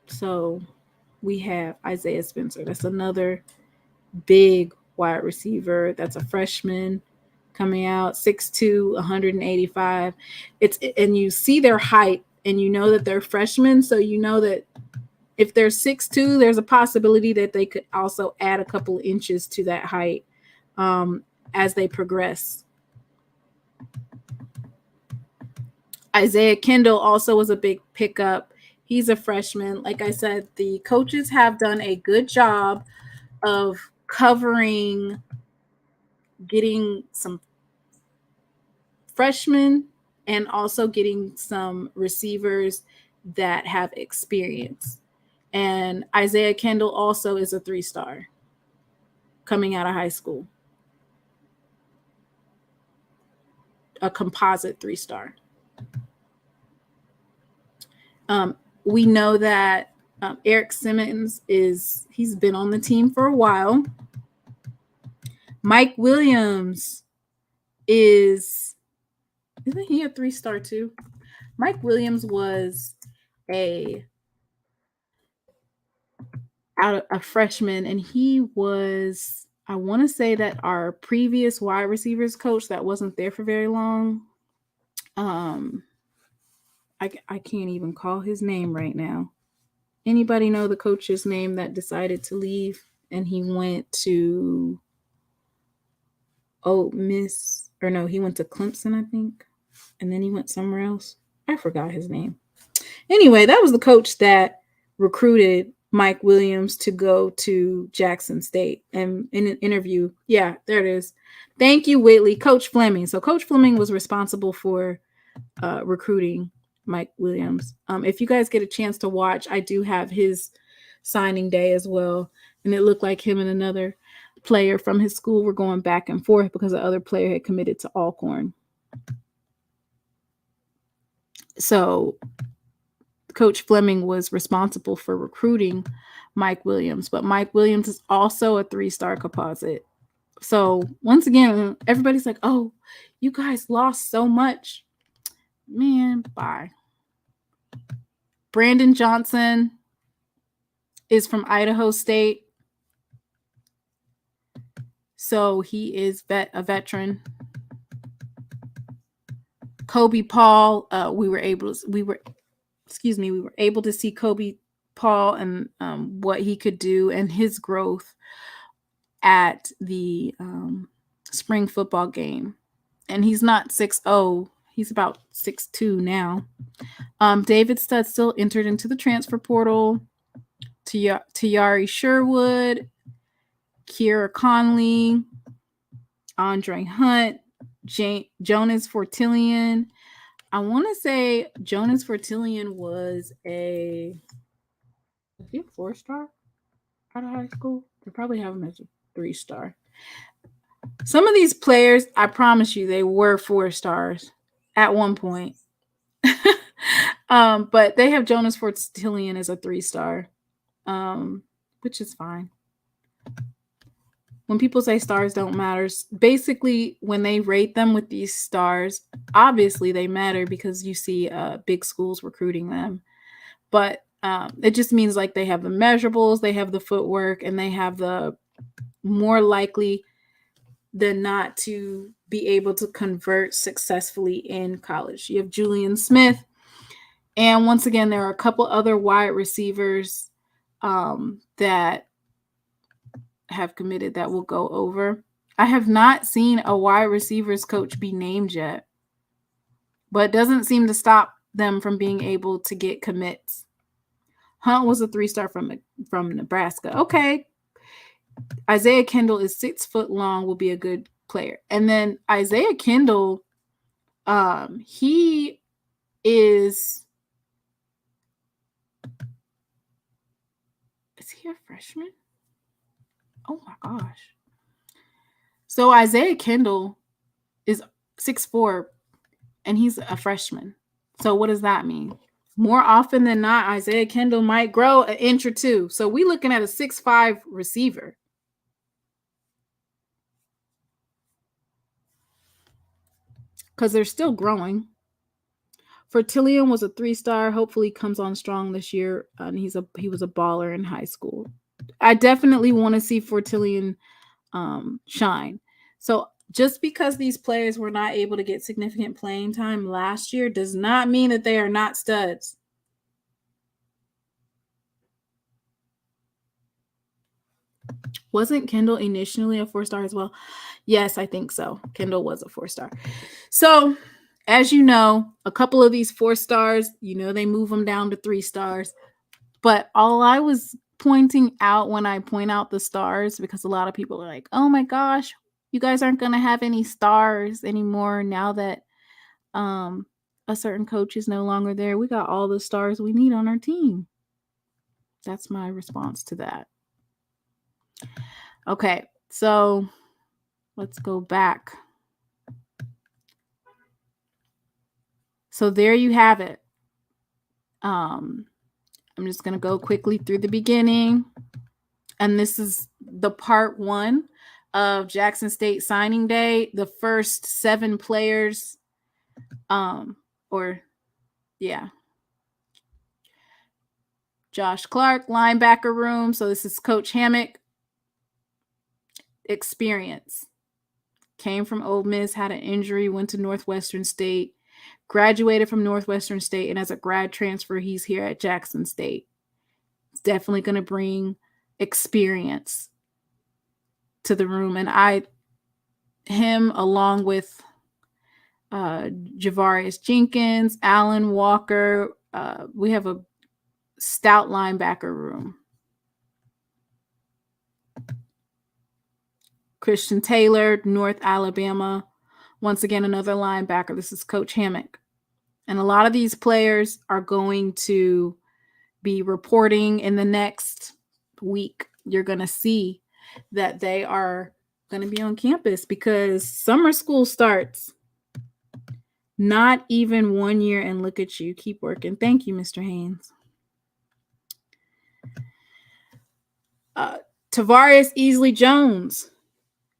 So we have Isaiah Spencer. That's another big wide receiver. That's a freshman coming out, 6'2", 185. And you see their height, and you know that they're freshmen, so you know that If they're 6'2", there's a possibility that they could also add a couple inches to that height as they progress. Isaiah Kendall also was a big pickup. He's a freshman. Like I said, the coaches have done a good job of covering, getting some freshmen and also getting some receivers that have experience. And Isaiah Kendall also is a 3-star coming out of high school, a composite 3-star. We know that Eric Simmons he's been on the team for a while. Mike Williams isn't he a 3-star too? Mike Williams was a freshman, and he was, I want to say that our previous wide receivers coach that wasn't there for very long. I can't even call his name right now. Anybody know the coach's name that decided to leave and he went to he went to Clemson, I think, and then he went somewhere else. I forgot his name. Anyway, that was the coach that recruited Mike Williams to go to Jackson State. And in an interview, yeah, there it is. Thank you, Whitley. Coach Fleming. So Coach Fleming was responsible for recruiting Mike Williams. If you guys get a chance to watch, I do have his signing day as well. And it looked like him and another player from his school were going back and forth because the other player had committed to Alcorn. So Coach Fleming was responsible for recruiting Mike Williams, but Mike Williams is also a 3-star composite. So once again, everybody's like, oh, you guys lost so much. Man, bye. Brandon Johnson is from Idaho State. So he is a veteran. Kobe Paul, we were able to see Kobe Paul and what he could do and his growth at the spring football game. And he's not 6'0", he's about 6'2" now. David Studd still entered into the transfer portal. Tayari Sherwood, Kiera Conley, Andre Hunt, Jonas Fortillion. I want to say Jonas Fortillion was is he a 4-star out of high school? They probably have him as a 3-star. Some of these players, I promise you, they were 4-stars at one point. But they have Jonas Fortillion as a 3-star, which is fine. When people say stars don't matter, basically when they rate them with these stars, obviously they matter because you see big schools recruiting them. But it just means like they have the measurables, they have the footwork, and they have the more likely than not to be able to convert successfully in college. You have Julian Smith. And once again, there are a couple other wide receivers that have committed that we'll go over. I have not seen a wide receivers coach be named yet, but it doesn't seem to stop them from being able to get commits. Hunt was a 3-star from Nebraska. Okay. Isaiah Kendall is 6 foot long, will be a good player. And then Isaiah Kendall, he is he a freshman? Oh my gosh. So Isaiah Kendall is 6'4", and he's a freshman. So what does that mean? More often than not, Isaiah Kendall might grow an inch or two. So we're looking at a 6'5" receiver. Because they're still growing. Fortillion was a 3-star. Hopefully comes on strong this year. And he was a baller in high school. I definitely want to see Fortillion shine. So just because these players were not able to get significant playing time last year does not mean that they are not studs. Wasn't Kendall initially a 4-star as well? Yes, I think so. Kendall was a 4-star. So, as you know, a couple of these 4 stars, they move them down to 3 stars. But all I was pointing out when I point out the stars, because a lot of people are like, oh my gosh, you guys aren't going to have any stars anymore now that a certain coach is no longer there. We got all the stars we need on our team. That's my response to that. Okay, so let's go back. So there you have it. I'm just going to go quickly through the beginning. And this is the part 1 of Jackson State signing day. The first 7 players, Josh Clarke, linebacker room. So this is Coach Hammock. Experience. Came from Ole Miss, had an injury, went to Northwestern State, graduated from Northwestern State, and as a grad transfer, he's here at Jackson State. It's definitely going to bring experience to the room. And him along with Javarius Jenkins, Alan Walker, we have a stout linebacker room. Christon Taylor, North Alabama. Once again, another linebacker. This is Coach Hammock. And a lot of these players are going to be reporting in the next week. You're going to see that they are going to be on campus because summer school starts. Not even 1 year, and look at you. Keep working. Thank you, Mr. Haynes. Tavarious Easley-Jones.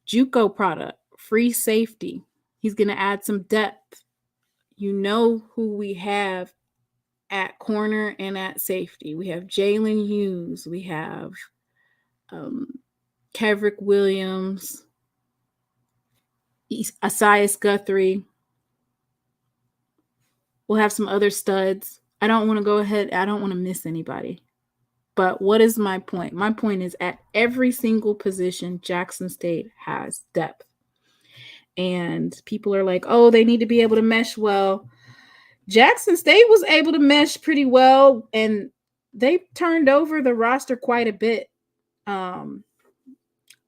JUCO product, free safety. He's going to add some depth. You know who we have at corner and at safety. We have Jalen Hughes. We have Kevrick Williams, Tyas Guthrie. We'll have some other studs. I don't want to go ahead. I don't want to miss anybody. But what is my point? My point is at every single position, Jackson State has depth. And people are like, oh, they need to be able to mesh well. Jackson State was able to mesh pretty well, and they turned over the roster quite a bit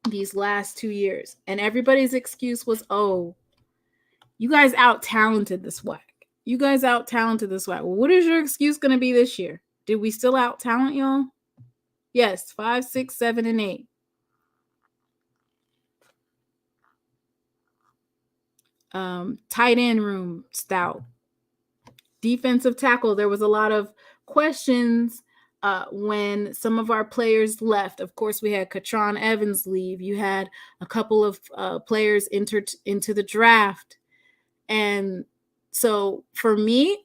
these last 2 years. And everybody's excuse was, oh, you guys out-talented the SWAC. You guys out-talented the SWAC. Well, what is your excuse going to be this year? Did we still out-talent y'all? Yes, 5, 6, 7, and 8. Tight end room, stout. Defensive tackle, there was a lot of questions when some of our players left. Of course, we had Katron Evans leave. You had a couple of players entered into the draft. And so for me,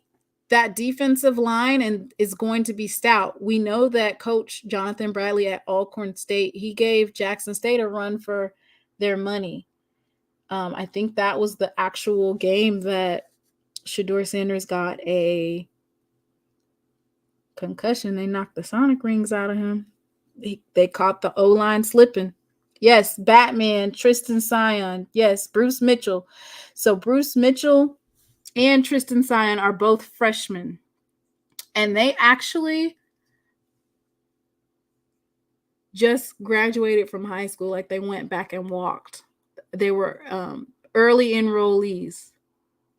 that defensive line is going to be stout. We know that Coach Jonathan Bradley at Alcorn State, he gave Jackson State a run for their money. I think that was the actual game that Shedeur Sanders got a concussion. They knocked the sonic rings out of him. They caught the O-line slipping. Yes, Batman, Tristan Sion. Yes, Bruce Mitchell. So Bruce Mitchell and Tristan Sion are both freshmen. And they actually just graduated from high school. Like they went back and walked. They were early enrollees.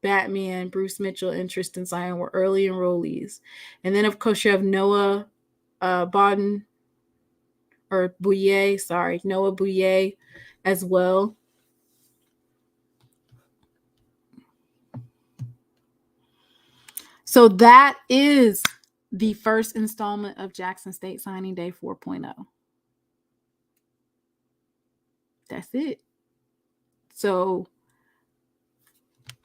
Batman, Bruce Mitchell, and Tristan Sion were early enrollees. And then, of course, you have Noah Bouillet as well. So that is the first installment of Jackson State Signing Day 4.0. That's it. So,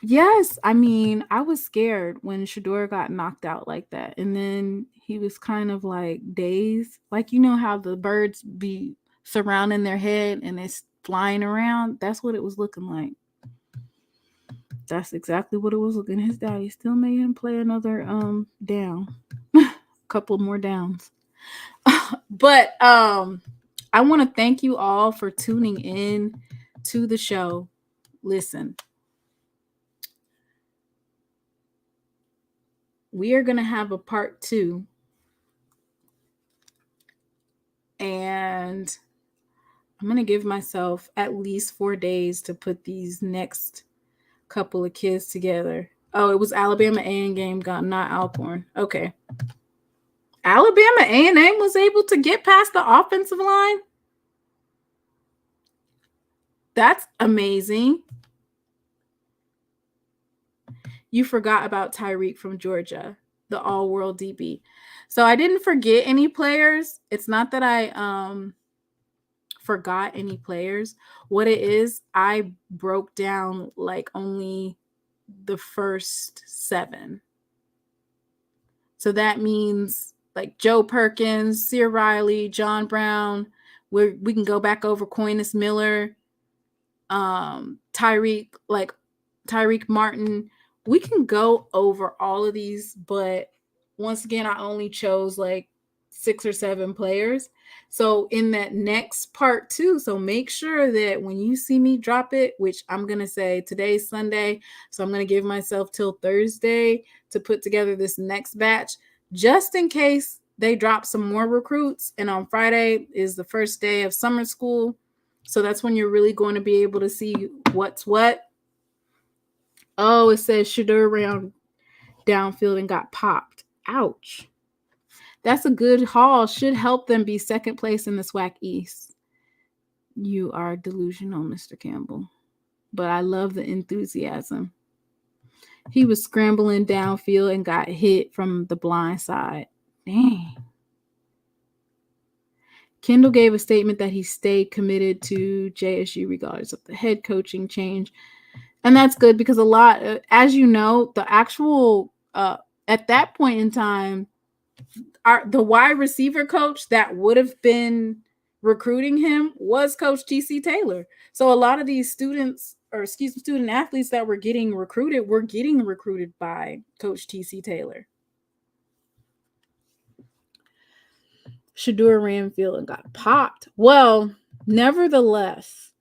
yes, I mean, I was scared when Shedeur got knocked out like that. And then he was kind of like dazed. Like, you know how the birds be surrounding their head and it's flying around? That's what it was looking like. That's exactly what it was looking. His daddy still made him play another down. A couple more downs. But I want to thank you all for tuning in to the show. Listen, we are going to have a part 2. And I'm going to give myself at least 4 days to put these next couple of kids together. Oh, it was Alabama A&M game, not Alcorn. Okay. Alabama A&M was able to get past the offensive line. That's amazing. You forgot about Tyreek from Georgia, the all-world DB. So I didn't forget any players. It's not that I forgot any players. What it is, I broke down like only the first 7. So that means like Joe Perkins, Sear Riley, John Brown. We can go back over Tyus Miller, Tyreek Martin. We can go over all of these, but once again, I only chose like 6 or 7 players. So in that next part 2, so make sure that when you see me drop it, which I'm going to say today's Sunday, so I'm going to give myself till Thursday to put together this next batch, just in case they drop some more recruits. And on Friday is the first day of summer school. So that's when you're really going to be able to see what's what. Oh, it says Shadur ran downfield and got popped. Ouch. That's a good haul. Should help them be second place in the SWAC East. You are delusional, Mr. Campbell. But I love the enthusiasm. He was scrambling downfield and got hit from the blind side. Dang. Kendall gave a statement that he stayed committed to JSU regardless of the head coaching change. And that's good because a lot, as you know, the actual, at that point in time, the wide receiver coach that would have been recruiting him was Coach T.C. Taylor. So a lot of these student athletes that were getting recruited by Coach T.C. Taylor. Shadur Ramfield and got popped. Well, nevertheless,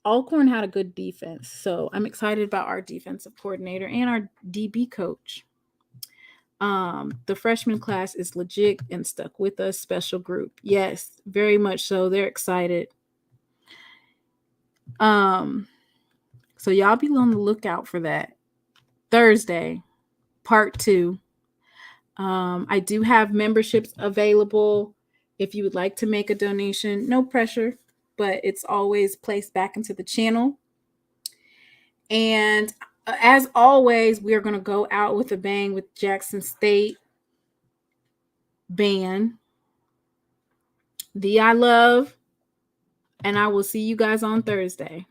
Alcorn had a good defense, so I'm excited about our defensive coordinator and our DB coach. The freshman class is legit and stuck with us. Special group. Yes, very much so. They're excited. So y'all be on the lookout for that. Thursday, part 2. I do have memberships available if you would like to make a donation. No pressure, but it's always placed back into the channel. And as always, we are going to go out with a bang with Jackson State band. Thee I love, and I will see you guys on Thursday.